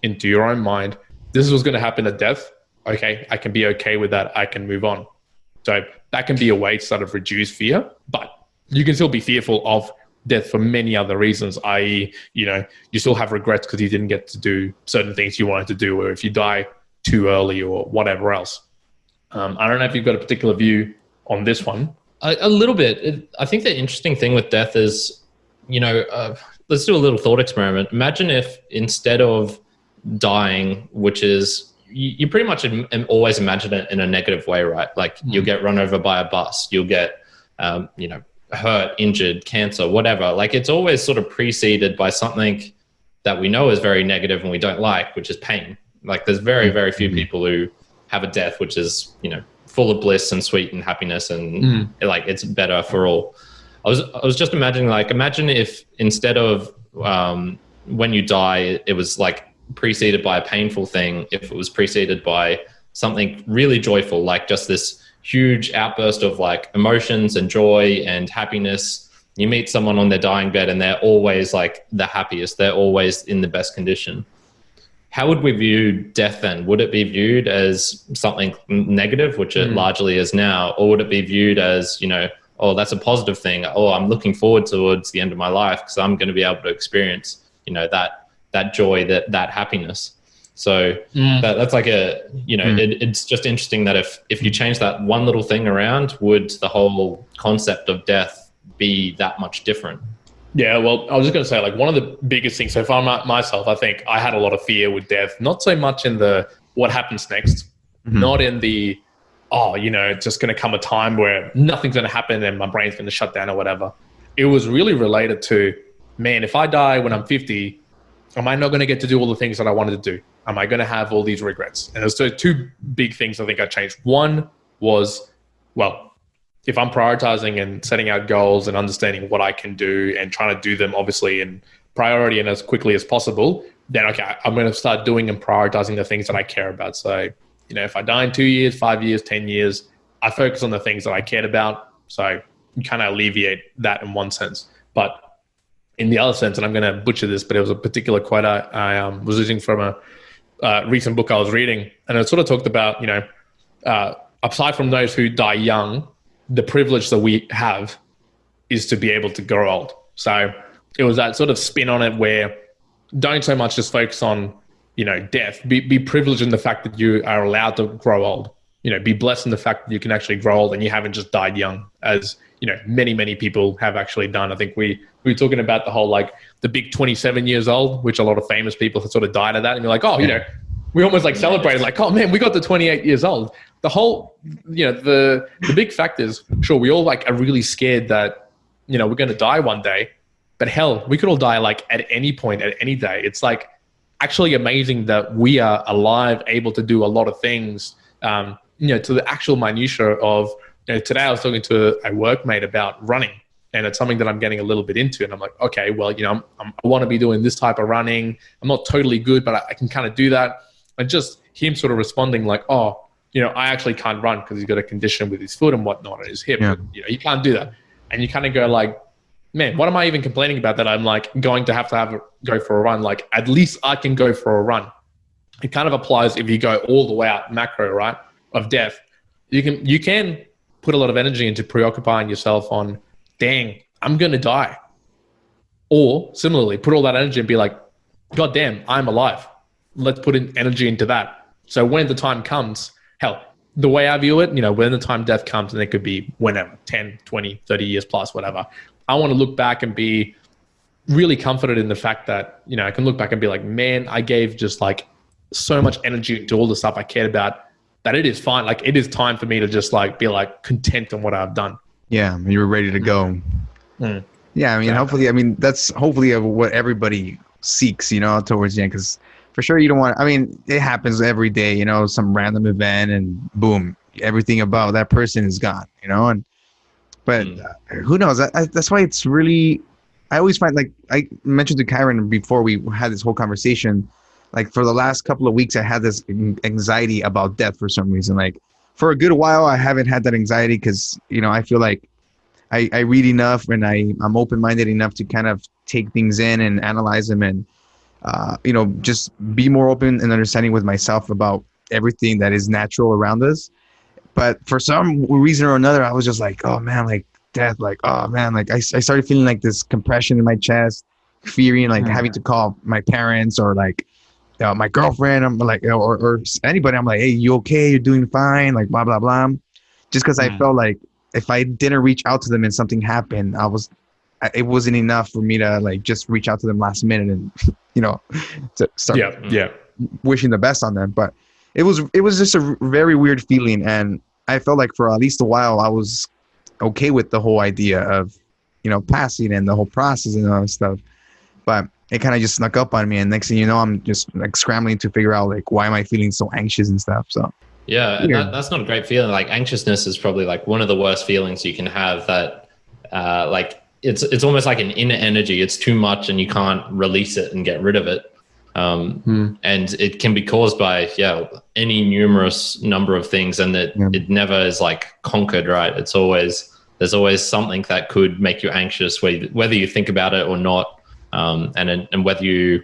S4: into your own mind, this is what's going to happen at death. okay, I can be okay with that. I can move on. So that can be a way to sort of reduce fear, but you can still be fearful of death for many other reasons, i.e., you still have regrets because you didn't get to do certain things you wanted to do, or if you die too early or whatever else. I don't know if you've got a particular view on this one.
S1: A little bit. I think the interesting thing with death is, let's do a little thought experiment. Imagine if instead of dying, which is, you pretty much always imagine it in a negative way, right? Like you'll get run over by a bus, you'll get, hurt, injured, cancer, whatever. Like it's always sort of preceded by something that we know is very negative and we don't like, which is pain. Like there's very, very few people who have a death which is, full of bliss and sweet and happiness and like it's better for all. I was just imagining, imagine if instead of when you die, it was like preceded by a painful thing, if it was preceded by something really joyful, like just this huge outburst of like emotions and joy and happiness. You meet someone on their dying bed and they're always like the happiest, they're always in the best condition. How would we view death then? Would it be viewed as something negative, which it largely is now, or would it be viewed as, oh, that's a positive thing. Oh, I'm looking forward towards the end of my life because I'm going to be able to experience, that joy, that happiness. So that's like it's just interesting that if you change that one little thing around, would the whole concept of death be that much different?
S4: Yeah, well, I was just going to say, like, one of the biggest things, so for myself, I think I had a lot of fear with death, not so much in the what happens next, not in the, it's just going to come a time where nothing's going to happen and my brain's going to shut down or whatever. It was really related to, man, if I die when I'm 50, am I not going to get to do all the things that I wanted to do? Am I going to have all these regrets? And there's two big things I think I changed. One was, well, if I'm prioritizing and setting out goals and understanding what I can do and trying to do them obviously in priority and as quickly as possible, then okay, I'm going to start doing and prioritizing the things that I care about. So, if I die in 2 years, 5 years, 10 years, I focus on the things that I cared about. So you kind of alleviate that in one sense. But in the other sense, and I'm going to butcher this, but it was a particular quote I was using from a recent book I was reading. And it sort of talked about, aside from those who die young, the privilege that we have is to be able to grow old. So it was that sort of spin on it where don't so much just focus on, death. Be privileged in the fact that you are allowed to grow old. Be blessed in the fact that you can actually grow old and you haven't just died young, as, many, many people have actually done. I think we were talking about the whole, like the big 27 years old, which a lot of famous people have sort of died at that. And you're like, we almost like celebrated, like, oh man, we got to 28 years old. The whole, the big fact is, sure, we all like are really scared that, we're going to die one day, but hell, we could all die like at any point, at any day. It's like actually amazing that we are alive, able to do a lot of things, to the actual minutiae of, today I was talking to a workmate about running, and it's something that I'm getting a little bit into. And I'm like, okay, well, I want to be doing this type of running. I'm not totally good, but I can kind of do that. And just him sort of responding like, oh, I actually can't run because he's got a condition with his foot and whatnot and his hip. Yeah. But, you can't do that. And you kind of go like, man, what am I even complaining about that I'm like going to have go for a run? Like at least I can go for a run. It kind of applies if you go all the way out macro, right, of death. You can put a lot of energy into preoccupying yourself on, dang, I'm going to die. Or similarly, put all that energy and be like, God damn, I'm alive. Let's put in energy into that. So when the time comes, hell, the way I view it, when the time death comes, and it could be whenever, 10, 20, 30 years plus, whatever, I want to look back and be really comforted in the fact that, I can look back and be like, man, I gave just like so much energy into all the stuff I cared about that it is fine. Like it is time for me to just like be like content on what I've done.
S2: Yeah. You were ready to go. Yeah. Hopefully, that's hopefully what everybody seeks, towards the end. Cause for sure you don't want, it happens every day, some random event and boom, everything about that person is gone, but who knows? That's why it's really, I always find, like I mentioned to Kyrin before we had this whole conversation, like for the last couple of weeks, I had this anxiety about death for some reason. Like for a good while, I haven't had that anxiety because, I feel like I read enough and I'm open-minded enough to kind of take things in and analyze them and, just be more open and understanding with myself about everything that is natural around us. But for some reason or another, I was just like, oh man, like death, like, oh man, like I started feeling like this compression in my chest, fearing like having to call my parents or like my girlfriend. I'm like, or anybody. I'm like, hey, you okay? You're doing fine? Like blah, blah, blah. Just because I felt like if I didn't reach out to them and something happened, it wasn't enough for me to like just reach out to them last minute and, you know, to start wishing the best on them. But it was just a very weird feeling. And I felt like for at least a while, I was okay with the whole idea of, you know, passing and the whole process and all that stuff. But it kind of just snuck up on me. And next thing you know, I'm just like scrambling to figure out like, why am I feeling so anxious and stuff? So
S1: yeah, that's not a great feeling. Like anxiousness is probably like one of the worst feelings you can have, that like it's almost like an inner energy. It's too much and you can't release it and get rid of it. And it can be caused by any numerous number of things, and that it never is like conquered, right? There's always something that could make you anxious, whether you think about it or not, and whether you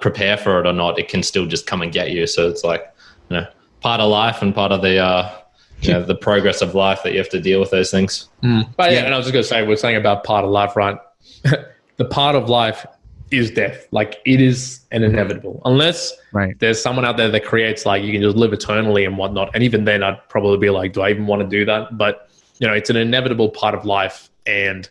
S1: prepare for it or not, it can still just come and get you. So it's like, you know, part of life and part of the the progress of life that you have to deal with those things.
S4: But and I was just gonna say, we're saying about part of life, right? The part of life is death. Like it is an inevitable, unless there's someone out there that creates like you can just live eternally and whatnot. And even then I'd probably be like, do I even want to do that? But you know, it's an inevitable part of life. And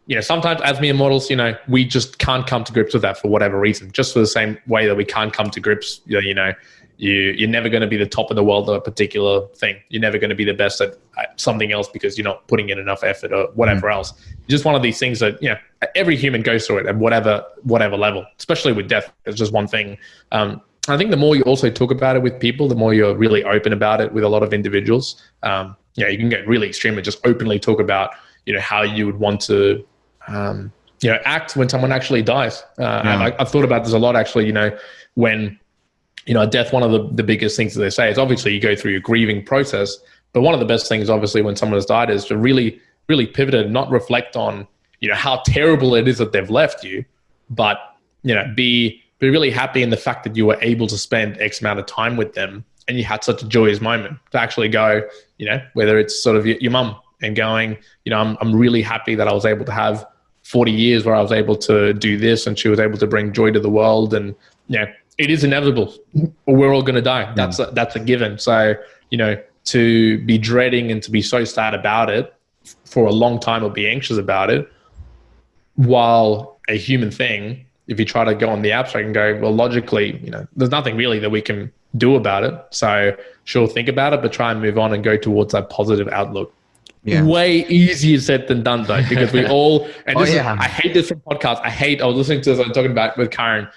S4: you know, sometimes as mere mortals, you know, we just can't come to grips with that for whatever reason, just for the same way that we can't come to grips, you know, you're never going to be the top of the world at a particular thing. You're never going to be the best at something else because you're not putting in enough effort or whatever else. Just one of these things that, you know, every human goes through it at whatever level, especially with death. It's just one thing. I think the more you also talk about it with people, the more you're really open about it with a lot of individuals. You can get really extreme and just openly talk about, you know, how you would want to, act when someone actually dies. And I've thought about this a lot, actually, you know, when, you know, death, one of the biggest things that they say is obviously you go through your grieving process, but one of the best things obviously when someone has died is to really, really pivot and not reflect on, you know, how terrible it is that they've left you, but, you know, be really happy in the fact that you were able to spend X amount of time with them and you had such a joyous moment to actually go, you know, whether it's sort of your mum and going, you know, I'm really happy that I was able to have 40 years where I was able to do this and she was able to bring joy to the world. And, you know, it is inevitable. We're all going to die. That's a given. So, you know, to be dreading and to be so sad about it for a long time or be anxious about it, while a human thing, if you try to go on the abstract and go, well, logically, you know, there's nothing really that we can do about it. So sure, think about it, but try and move on and go towards that positive outlook. Yeah. Way easier said than done though, because we all, and this I hate this from podcasts. I was listening to this, I was talking about with Kyrin.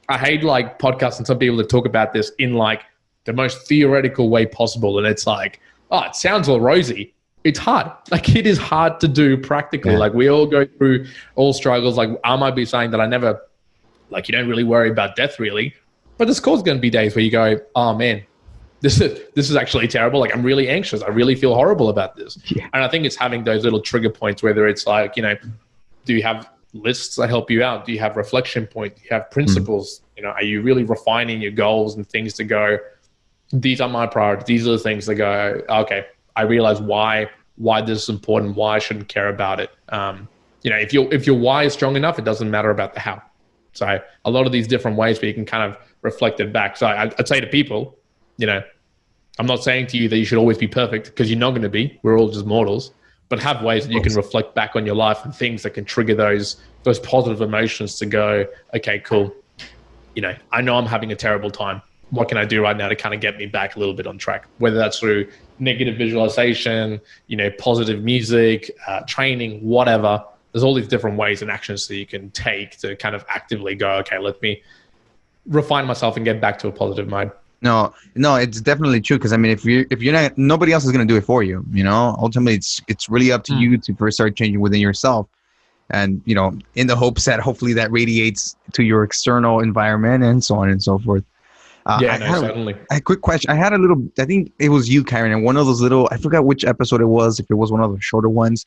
S4: I hate like podcasts and some people that talk about this in like the most theoretical way possible. And it's like, oh, it sounds all rosy. It's hard. Like it is hard to do practically. Yeah. Like we all go through all struggles. Like I might be saying that I never, like you don't really worry about death really, but there's going to be days where you go, oh man, this is actually terrible. Like I'm really anxious. I really feel horrible about this. Yeah. And I think it's having those little trigger points, whether it's like, you know, do you have lists that help you out? Do you have reflection point? Do you have principles? You know, are you really refining your goals and things to go, these are my priorities. These are the things that go, okay, I realize why this is important, why I shouldn't care about it. You know, if your why is strong enough, it doesn't matter about the how. So a lot of these different ways where you can kind of reflect it back. So I'd say to people, you know, I'm not saying to you that you should always be perfect because you're not going to be. We're all just mortals. But have ways that you can reflect back on your life and things that can trigger those positive emotions to go, okay, cool. You know I'm having a terrible time. What can I do right now to kind of get me back a little bit on track? Whether that's through negative visualization, you know, positive music, training, whatever. There's all these different ways and actions that you can take to kind of actively go, okay, let me refine myself and get back to a positive mode.
S2: No, it's definitely true. Because I mean, if you're not, nobody else is going to do it for you. You know, ultimately, it's really up to you to first start changing within yourself, and you know, in the hopes that hopefully that radiates to your external environment and so on and so forth.
S4: Certainly.
S2: A quick question. I think it was you, Kyrin, and one of those little, I forgot which episode it was. If it was one of the shorter ones,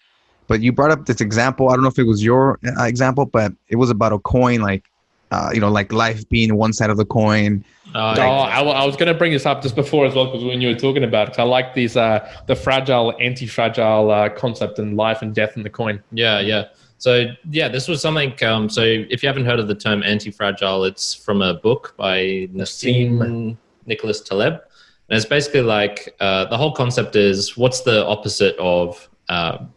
S2: but you brought up this example. I don't know if it was your example, but it was about a coin, like like life being one side of the coin.
S4: I was going to bring this up just before as well, because when you were talking about it, 'cause I like these the fragile, anti-fragile concept and life and death in the coin.
S1: Yeah. So this was something. So if you haven't heard of the term anti-fragile, it's from a book by Nassim Nicholas Taleb, and it's basically like the whole concept is what's the opposite of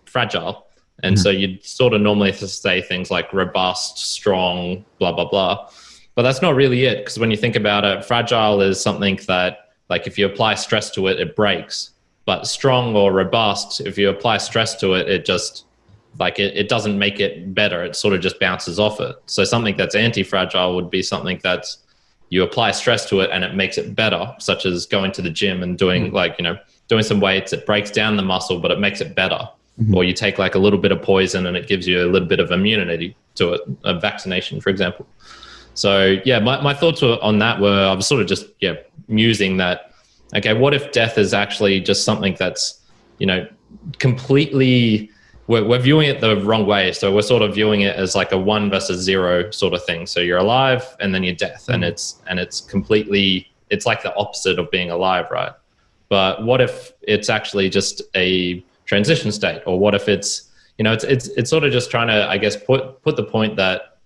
S1: fragile. And so you'd sort of normally say things like robust, strong, blah, blah, blah. But that's not really it, because when you think about it, fragile is something that, like, if you apply stress to it, it breaks. But strong or robust, if you apply stress to it, it just, like, it doesn't make it better. It sort of just bounces off it. So something that's anti-fragile would be something that's, you apply stress to it and it makes it better, such as going to the gym and doing, doing some weights. It breaks down the muscle, but it makes it better. Or you take like a little bit of poison and it gives you a little bit of immunity to it, a vaccination, for example. So my thoughts on that were, I was sort of just musing that, okay, what if death is actually just something that's, completely, we're viewing it the wrong way. So we're sort of viewing it as like a 1 versus 0 sort of thing. So you're alive and then you're death, and it's completely, it's like the opposite of being alive, right? But what if it's actually just a transition state? Or what if it's, it's sort of just trying to, I guess, put the point that,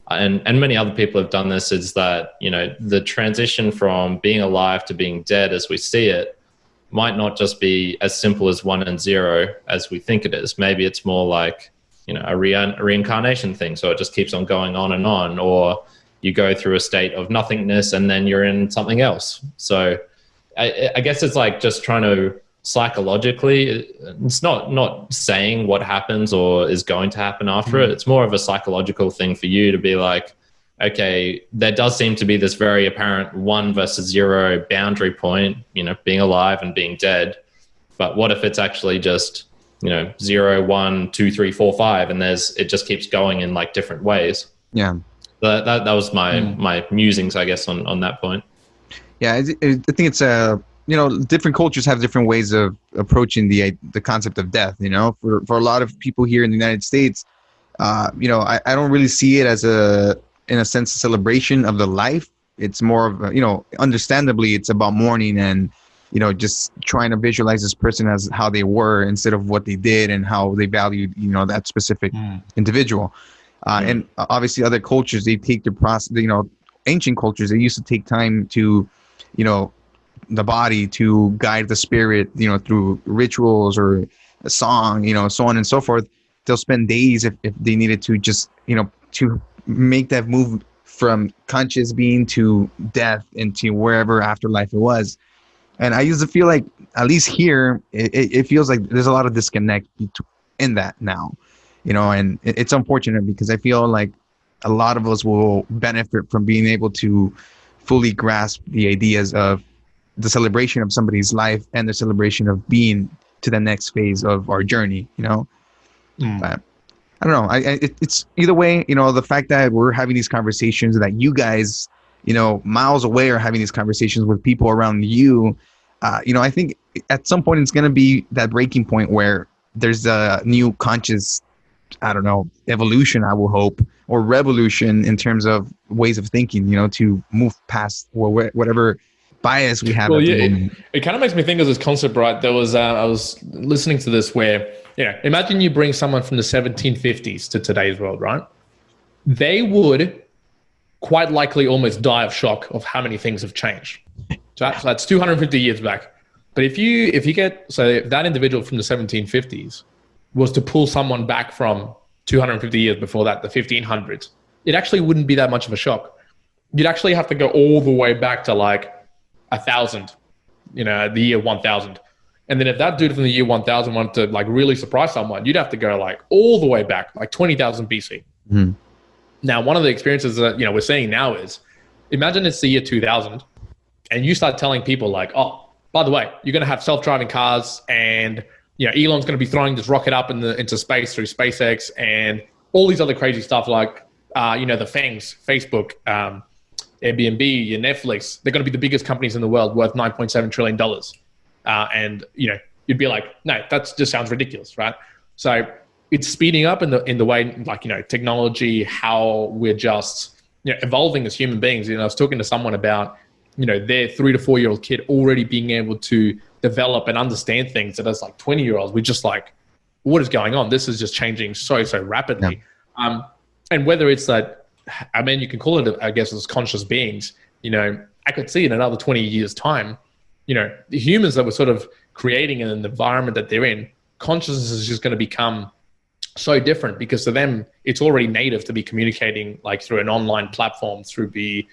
S1: and many other people have done this, is that, the transition from being alive to being dead as we see it might not just be as simple as 1 and 0 as we think it is. Maybe it's more like, a reincarnation thing. So it just keeps on going on and on, or you go through a state of nothingness and then you're in something else. So I guess it's like just trying to, psychologically, it's not saying what happens or is going to happen after it. It's more of a psychological thing for you to be like, okay, there does seem to be this very apparent 1 versus 0 boundary point, being alive and being dead. But what if it's actually just, 0, 1, 2, 3, 4, 5, and it just keeps going in like different ways. Yeah. That was my musings, I guess, on that point.
S2: Yeah, I think it's different cultures have different ways of approaching the concept of death. For a lot of people here in the United States, I don't really see it as in a sense, a celebration of the life. It's more of understandably, it's about mourning and just trying to visualize this person as how they were instead of what they did and how they valued that specific individual. And obviously, other cultures, they take the process. Ancient cultures, they used to take time to the body to guide the spirit, through rituals or a song, so on and so forth. They'll spend days if they needed to just, to make that move from conscious being to death into wherever afterlife it was. And I used to feel like, at least here, it feels like there's a lot of disconnect in that now, and it's unfortunate because I feel like a lot of us will benefit from being able to fully grasp the ideas of the celebration of somebody's life and the celebration of being to the next phase of our journey, But I don't know. It's either way, the fact that we're having these conversations, that you guys, miles away are having these conversations with people around you. I think at some point it's going to be that breaking point where there's a new conscious, evolution, I will hope, or revolution in terms of ways of thinking, to move past whatever bias we have. Well,
S4: it kind of makes me think of this concept, right? There was I was listening to this where, imagine you bring someone from the 1750s to today's world, right? They would quite likely almost die of shock of how many things have changed. So that's 250 years back. But if that individual from the 1750s was to pull someone back from 250 years before that, the 1500s, it actually wouldn't be that much of a shock. You'd actually have to go all the way back to like 1,000, the year 1000. And then if that dude from the year 1000 wanted to like really surprise someone, you'd have to go like all the way back, like 20,000 BC. Mm-hmm. Now, one of the experiences that, we're seeing now is, imagine it's the year 2000 and you start telling people like, oh, by the way, you're going to have self-driving cars and, Elon's going to be throwing this rocket up into space through SpaceX and all these other crazy stuff like, the FANGs, Facebook, Airbnb, your Netflix, they're going to be the biggest companies in the world worth $9.7 trillion. And, you'd be like, no, that just sounds ridiculous, right? So it's speeding up in the way, like, technology, how we're just, evolving as human beings. I was talking to someone about, their 3 to 4 year old kid already being able to develop and understand things that as like 20-year-olds, we're just like, what is going on? This is just changing so rapidly. Yeah. And whether it's that, you can call it, I guess, as conscious beings, I could see in another 20 years time, the humans that we're sort of creating in the environment that they're in, consciousness is just going to become so different, because to them, it's already native to be communicating like through an online platform, through be,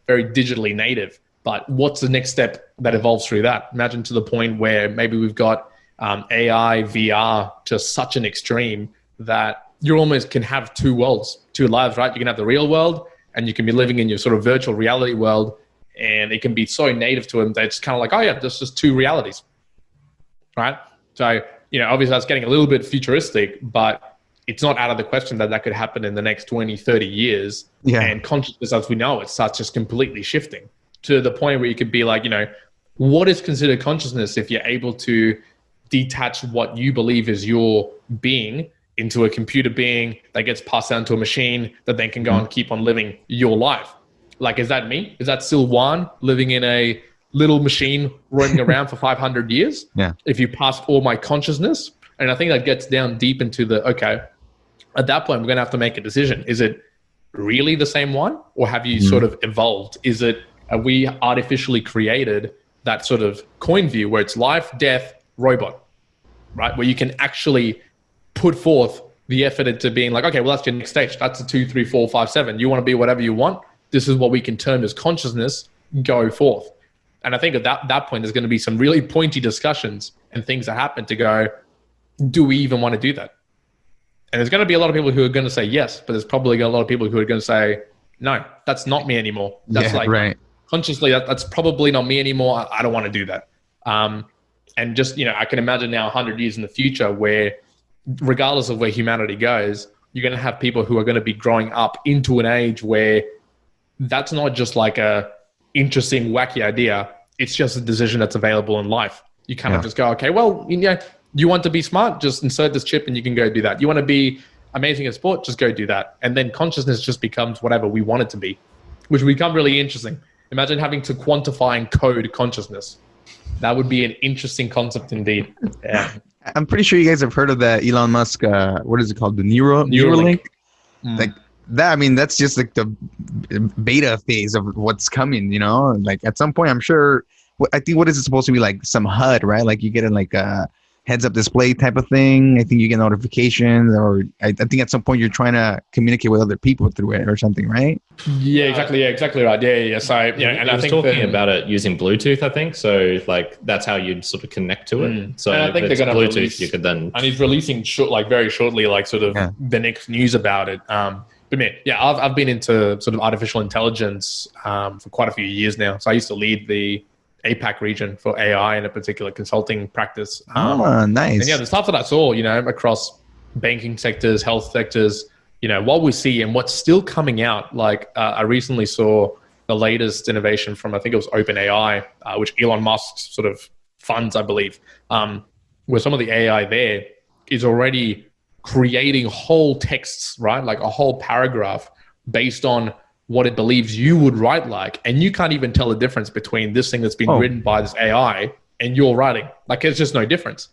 S4: very digitally native. But what's the next step that evolves through that? Imagine to the point where maybe we've got AI, VR to such an extreme that you almost can have two worlds, two lives, right? You can have the real world and you can be living in your sort of virtual reality world, and it can be so native to them that it's kind of like, oh yeah, there's just two realities, right? So, obviously that's getting a little bit futuristic, but it's not out of the question that could happen in the next 20, 30 years. Yeah. And consciousness as we know it starts just completely shifting to the point where you could be like, what is considered consciousness if you're able to detach what you believe is your being into a computer being that gets passed down to a machine that then can go and keep on living your life? Like, is that me? Is that still Juan living in a little machine roaming around for 500 years?
S2: Yeah.
S4: If you passed all my consciousness, and I think that gets down deep into the, okay, at that point, we're going to have to make a decision. Is it really the same one, or have you sort of evolved? Have we artificially created that sort of coin view where it's life, death, robot, right? Where you can actually put forth the effort into being like, okay, well, that's your next stage. That's a 2, 3, 4, 5, 7. You want to be whatever you want. This is what we can term as consciousness. Go forth. And I think at that point, there's going to be some really pointy discussions and things that happen to go, do we even want to do that? And there's going to be a lot of people who are going to say yes, but there's probably a lot of people who are going to say, no, that's not me anymore. That's
S2: right.
S4: Consciously, that's probably not me anymore. I don't want to do that. And just, I can imagine now 100 years in the future where regardless of where humanity goes, you're going to have people who are going to be growing up into an age where that's not just like a interesting, wacky idea. It's just a decision that's available in life. You kind of just go, okay, well, you want to be smart, just insert this chip and you can go do that. You want to be amazing at sport, just go do that. And then consciousness just becomes whatever we want it to be, which would become really interesting. Imagine having to quantify and code consciousness. That would be an interesting concept indeed. Yeah.
S2: I'm pretty sure you guys have heard of that Elon Musk, what is it called? The Neuralink? Like that, that's just like the beta phase of what's coming, Like at some point, I'm sure, I think what is it supposed to be like some HUD, right? Like you get in like a heads up display type of thing. I think you get notifications, or I think at some point you're trying to communicate with other people through it or something, right?
S4: Yeah, exactly. Yeah, exactly right. Yeah. So, and
S1: I think talking about it using Bluetooth, I think. So like that's how you'd sort of connect to it. So
S4: I think they're going to
S1: Bluetooth, you could then.
S4: And he's releasing very shortly, like sort of the next news about it. But I've been into sort of artificial intelligence for quite a few years now. So I used to lead the APAC region for AI in a particular consulting practice.
S2: Nice.
S4: And the stuff that I saw, across banking sectors, health sectors, what we see and what's still coming out. Like I recently saw the latest innovation from, I think it was OpenAI, which Elon Musk sort of funds, I believe, where some of the AI there is already creating whole texts, right? Like a whole paragraph based on what it believes you would write like, and you can't even tell the difference between this thing that's been written by this AI and your writing. Like there's just no difference.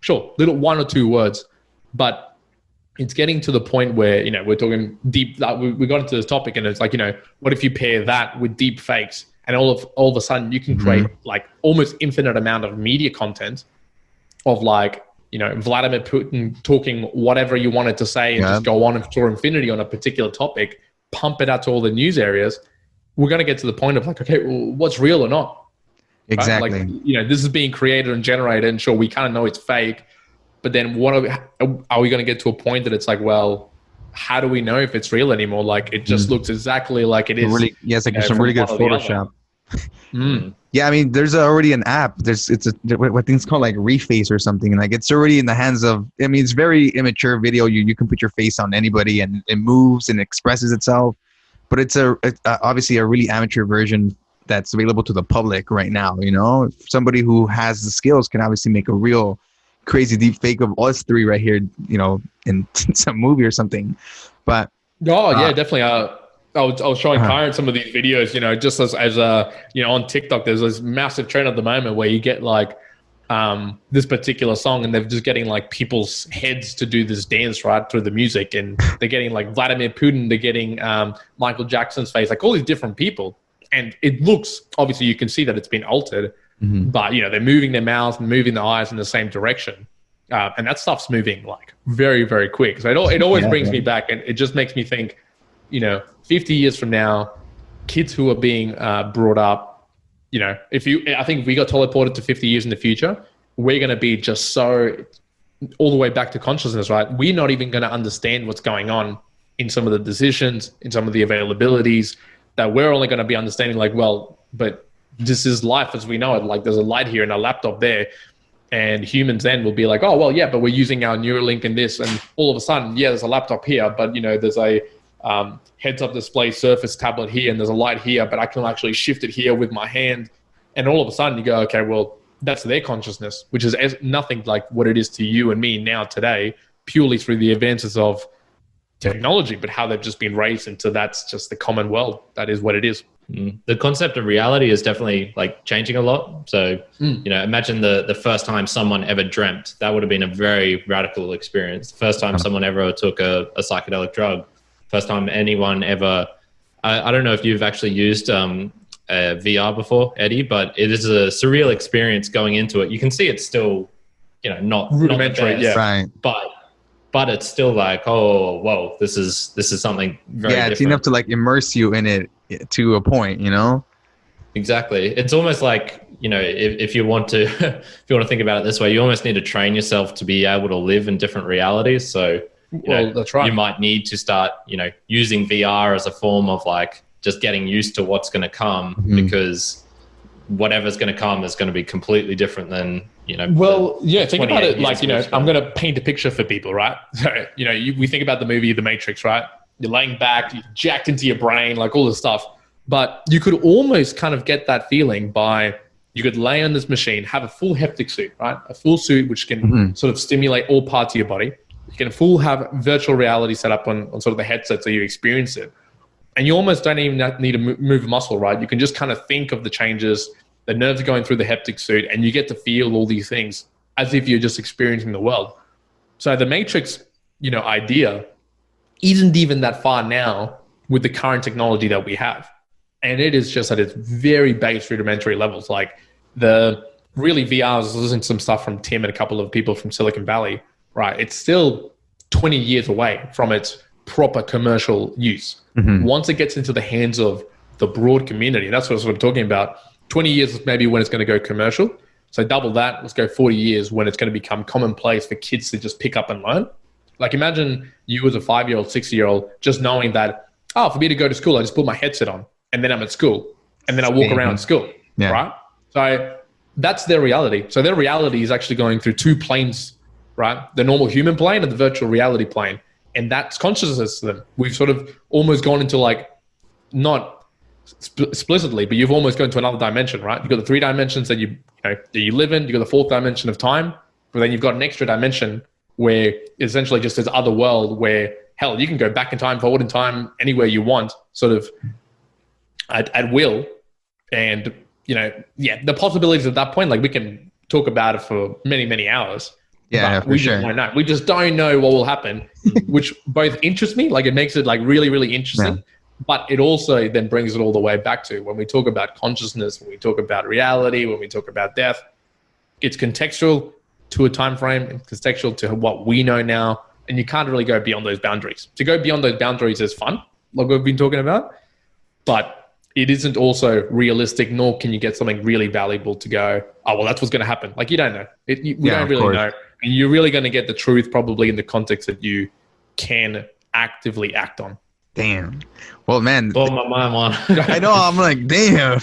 S4: Sure, little 1 or 2 words, but it's getting to the point where, we're talking deep, we got into this topic and it's like, what if you pair that with deep fakes and all of a sudden you can create like almost infinite amount of media content of like, Vladimir Putin talking whatever you wanted to say and just go on and for infinity on a particular topic, pump it out to all the news areas. We're going to get to the point of like, okay, well, what's real or not?
S2: Exactly.
S4: Right? Like, this is being created and generated, and sure, we kind of know it's fake, but then what are we going to get to a point that it's like, well, how do we know if it's real anymore? Like it just looks exactly like it is.
S2: Really, yes, like some really good Photoshop. Yeah, there's already an app. It's what things called like Reface or something. Like it's already in the hands of. It's very immature video. You can put your face on anybody and it moves and expresses itself. But it's obviously a really amateur version that's available to the public right now. Somebody who has the skills can obviously make a real crazy deep fake of us three right here. In some movie or something. But
S4: yeah, definitely. I was showing Kyrin some of these videos, just as on TikTok, there's this massive trend at the moment where you get like this particular song and they're just getting like people's heads to do this dance right through the music, and they're getting like Vladimir Putin, they're getting Michael Jackson's face, like all these different people. And it looks, obviously you can see that it's been altered, but they're moving their mouths and moving their eyes in the same direction. And that stuff's moving like very, very quick. So it always brings me back, and it just makes me think, 50 years from now, kids who are being brought up, I think if we got teleported to 50 years in the future, we're going to be just so all the way back to consciousness, right? We're not even going to understand what's going on in some of the decisions, in some of the availabilities, that we're only going to be understanding like, well, but this is life as we know it. Like there's a light here and a laptop there. And humans then will be like, oh, well, yeah, but we're using our Neuralink in this. And all of a sudden, yeah, there's a laptop here, but there's a heads-up display Surface tablet here, and there's a light here, but I can actually shift it here with my hand. And all of a sudden you go, okay, well, that's their consciousness, which is nothing like what it is to you and me now today, purely through the advances of technology, but how they've just been raised into that's just the common world. That is what it is.
S1: The concept of reality is definitely like changing a lot. So, imagine the first time someone ever dreamt. That would have been a very radical experience. The first time someone ever took a psychedelic drug. First time anyone ever, I don't know if you've actually used VR before, Eddie, but it is a surreal experience going into it. You can see it's still, not rudimentary,
S2: right.
S1: But it's still like, oh, whoa, this is something very different.
S2: It's enough to like immerse you in it to a point,
S1: Exactly. It's almost like, if you want to, if you want to think about it this way, you almost need to train yourself to be able to live in different realities. So,
S4: that's right.
S1: You might need to start, using VR as a form of like just getting used to what's going to come, because whatever's going to come is going to be completely different than,
S4: Well, yeah, think about it like, I'm going to paint a picture for people, right? So, we think about the movie The Matrix, right? You're laying back, you're jacked into your brain, like all this stuff. But you could almost kind of get that feeling by, you could lay on this machine, have a full haptic suit, right? A full suit which can sort of stimulate all parts of your body. You can have virtual reality set up on sort of the headset so you experience it. And you almost don't even need to move a muscle, right? You can just kind of think of the changes, the nerves are going through the haptic suit, and you get to feel all these things as if you're just experiencing the world. So the Matrix, idea isn't even that far now with the current technology that we have. And it is just at its very base rudimentary levels. Like really VR, I was listening to some stuff from Tim and a couple of people from Silicon Valley, right? It's still 20 years away from its proper commercial use. Once it gets into the hands of the broad community, that's what I'm talking about. 20 years is maybe when it's going to go commercial. So double that, let's go 40 years when it's going to become commonplace for kids to just pick up and learn. Like imagine you as a 5-year-old, 6-year-old, just knowing that, for me to go to school, I just put my headset on and then I'm at school and then I walk around school, right? So that's their reality. So their reality is actually going through two planes, right? The normal human plane and the virtual reality plane. And that's consciousness to them. We've sort of almost gone into like, not explicitly, but you've almost gone to another dimension, right? You've got the 3 dimensions that you live in. You've got the 4th dimension of time, but then you've got an extra dimension where essentially just this other world where, hell, you can go back in time, forward in time, anywhere you want, sort of at will. And, the possibilities at that point, like we can talk about it for many, many hours.
S2: Yeah, for sure.
S4: We just don't know what will happen, which both interests me, like it makes it like really, really interesting, but it also then brings it all the way back to when we talk about consciousness, when we talk about reality, when we talk about death, it's contextual to a time frame and contextual to what we know now, and you can't really go beyond those boundaries. To go beyond those boundaries is fun, like we've been talking about, but it isn't also realistic, nor can you get something really valuable to go, oh, well, that's what's going to happen. Like, you don't know. We don't really know. And you're really going to get the truth probably in the context that you can actively act on.
S2: Damn. Well, man.
S1: Blow my mind, man.
S2: I know. I'm like, damn.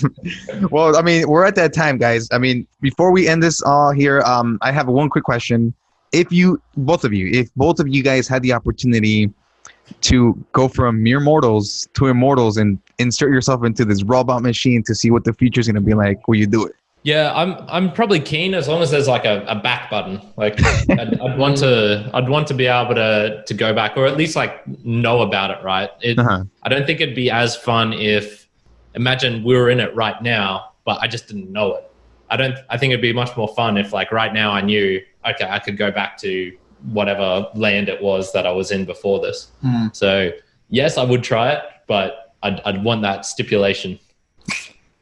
S2: Well, I mean, we're at that time, guys. I mean, before we end this all here, I have one quick question. If both of you guys had the opportunity to go from mere mortals to immortals and insert yourself into this robot machine to see what the future is going to be like, will you do it?
S1: Yeah, I'm probably keen as long as there's like a back button. Like I'd want to be able to go back, or at least like know about it, right? I don't think it'd be as fun if, imagine we were in it right now, but I just didn't know it. I think it'd be much more fun if like right now I knew, okay, I could go back to whatever land it was that I was in before this. So yes, I would try it, but I'd want that stipulation.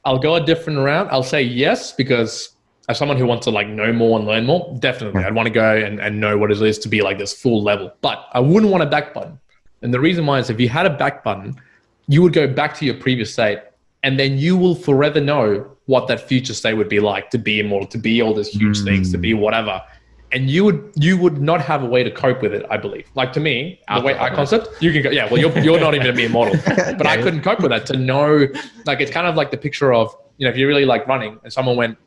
S4: I'll go a different route. I'll say yes, because as someone who wants to like know more and learn more, definitely I'd want to go and know what it is to be like this full level. But I wouldn't want a back button. And the reason why is if you had a back button, you would go back to your previous state, and then you will forever know what that future state would be like, to be immortal, to be all these huge things, to be whatever. And you would not have a way to cope with it, I believe. Like to me, the way our concept, you can go, yeah, well, you're not even a mere immortal. But I couldn't cope with that, to know, like, it's kind of like the picture of, if you really like running and someone went,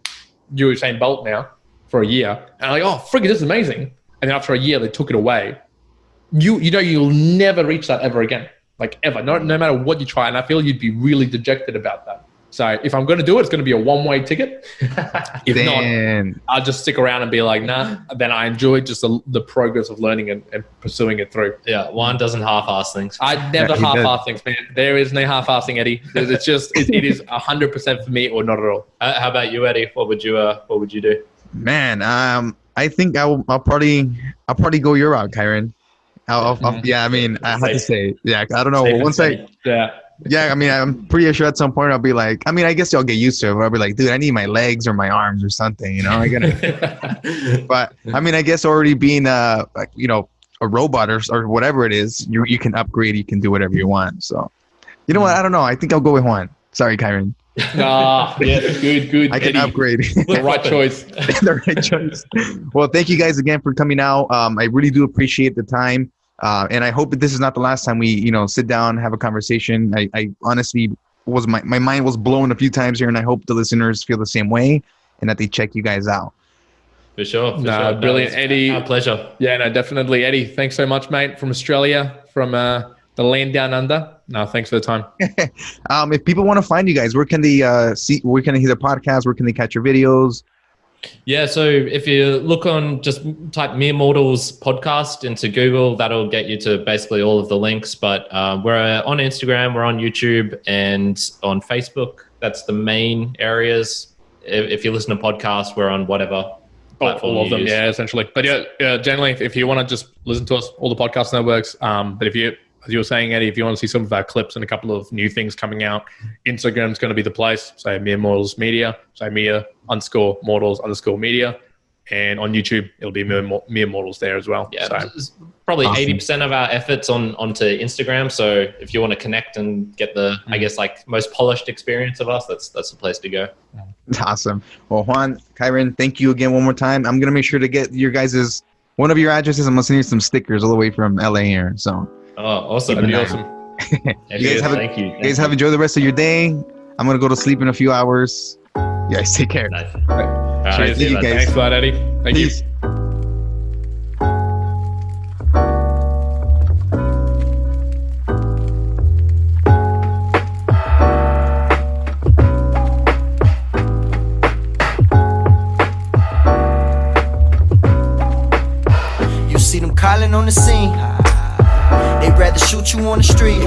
S4: you're Usain Bolt now for a year, and I'm like, oh, friggin', this is amazing. And then after a year, they took it away. You'll never reach that ever again, like ever, no matter what you try. And I feel you'd be really dejected about that. So if I'm going to do it, it's going to be a one-way ticket. If not, I'll just stick around and be like, nah. Then I enjoy just the progress of learning and pursuing it through.
S1: Yeah, Juan doesn't half-ass things.
S4: I never half-ass things, man. There is no half-assing, Eddie. It's just it is 100% for me or not at all.
S1: How about you, Eddie? What would you do?
S2: Man, I think I'll probably go your route, Kyrin. Yeah, I mean, I have to say, yeah, I don't know. Yeah, I mean, I'm pretty sure at some point I'll be like, I mean, I guess y'all get used to it. But I'll be like, dude, I need my legs or my arms or something, I gotta. But I mean, I guess already being a robot or whatever it is, you can upgrade, you can do whatever you want. So, you know what? I don't know. I think I'll go with Juan. Sorry, Kyrin.
S4: Yes, good.
S2: I can upgrade.
S4: The right choice.
S2: The right choice. Well, thank you guys again for coming out. I really do appreciate the time. And I hope that this is not the last time we, sit down, have a conversation. I honestly my mind was blown a few times here, and I hope the listeners feel the same way and that they check you guys out.
S1: For sure.
S4: Brilliant, Eddie.
S1: Our pleasure.
S4: Yeah, no, definitely, Eddie. Thanks so much, mate, from Australia, from the land down under. No, thanks for the time.
S2: If people want to find you guys, where can they see? Where can they hear the podcast? Where can they catch your videos?
S1: Yeah, so if you look on, just type Mere Mortals podcast into Google, that'll get you to basically all of the links. But we're on Instagram, we're on YouTube, and on Facebook. That's the main areas. If you listen to podcasts, we're on whatever platform
S4: all of them, yeah, essentially. But yeah, generally, if you want to just listen to us, all the podcast networks. But if you, as you were saying, Eddie, if you want to see some of our clips and a couple of new things coming out, Instagram's going to be the place. Say Mere Mortals Media. Say Mere_Mortals_media. And on YouTube, it'll be Mere Mortals there as well.
S1: Yeah, so probably awesome. 80% of our efforts onto Instagram. So if you want to connect and get the, I guess, like most polished experience of us, that's the place to go.
S2: Awesome. Well, Juan, Kyrin, thank you again one more time. I'm going to make sure to get your guys' one of your addresses. I'm going to send you some stickers all the way from LA here. So.
S1: Oh, awesome.
S4: That'd be awesome.
S2: You guys have enjoyed the rest of your day. I'm going to go to sleep in a few hours. You guys take care.
S1: Nice.
S4: Cheers.
S2: See you guys.
S4: Thanks for that, Eddie. Thank
S2: Peace.
S4: you.
S3: You see them calling on the scene. They'd rather shoot you on the street.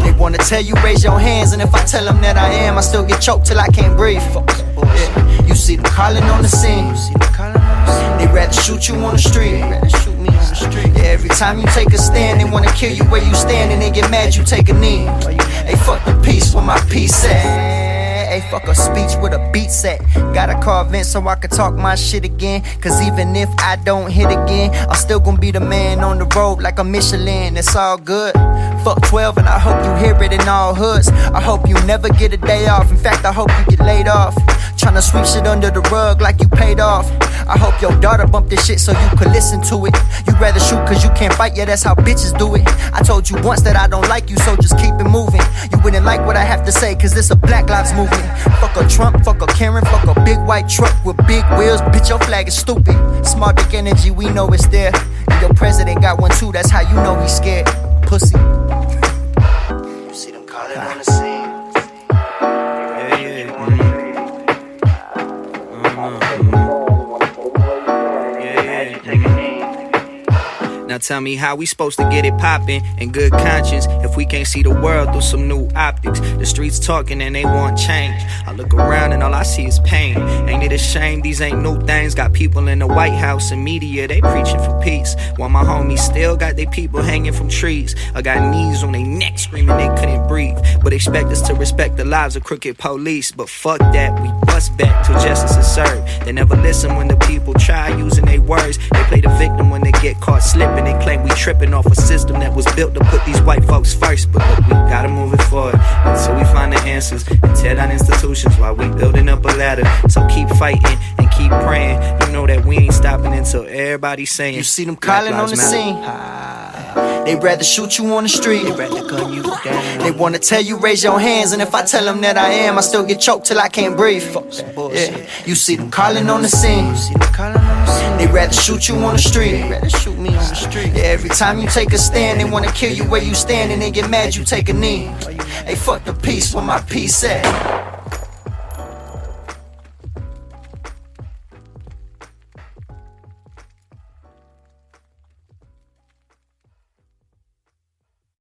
S3: They wanna tell you raise your hands, and if I tell them that I am, I still get choked till I can't breathe. Yeah. You see them calling on the scene. They'd rather shoot you on the street. Yeah, every time you take a stand, they wanna kill you where you stand, and they get mad you take a knee. Hey, fuck the peace where my peace at. Hey, fuck a speech with a beat set. Gotta call Vince so I can talk my shit again. Cause even if I don't hit again, I'm still gonna be the man on the road like a Michelin. It's all good. Fuck 12 and I hope you hear it in all hoods. I hope you never get a day off. In fact, I hope you get laid off. Tryna sweep shit under the rug like you paid off. I hope your daughter bumped this shit so you could listen to it. You'd rather shoot cause you can't fight, yeah, that's how bitches do it. I told you once that I don't like you, so just keep it moving. You wouldn't like what I have to say cause this a Black Lives Movement. Fuck a Trump, fuck a Karen, fuck a big white truck with big wheels. Bitch, your flag is stupid. Small dick energy, we know it's there. And your president got one too, that's how you know he's scared. Pussy. You see them calling on the scene. tell me how we supposed to get it poppin' in good conscience if we can't see the world through some new optics. The streets talking and they want change. I look around and all I see is pain. Ain't it a shame these ain't new things? Got people in the White House and media, they preaching for peace, while my homies still got they people hanging from trees. I got knees on their necks screaming they couldn't breathe, but expect us to respect the lives of crooked police. But fuck that, we bust back till justice is served. They never listen when the people try using their words. They play the victim when they get caught slipping. They claim we tripping off a system that was built to put these white folks first. But look, we gotta move it forward until we find the answers and tear down institutions while we building up a ladder. So keep fighting and keep praying. You know that we ain't stopping until everybody's saying.
S5: You see them calling on the scene. They rather shoot you on the street. They rather gun you down. They wanna tell you raise your hands, and if I tell them that I am, I still get choked till I can't breathe. Yeah. You see them calling on the scene. They rather shoot you on the street. They rather shoot me on the street. Yeah, every time you take a stand, they wanna kill you where you stand, and they get mad you take a knee. Hey, fuck the peace, where my peace at?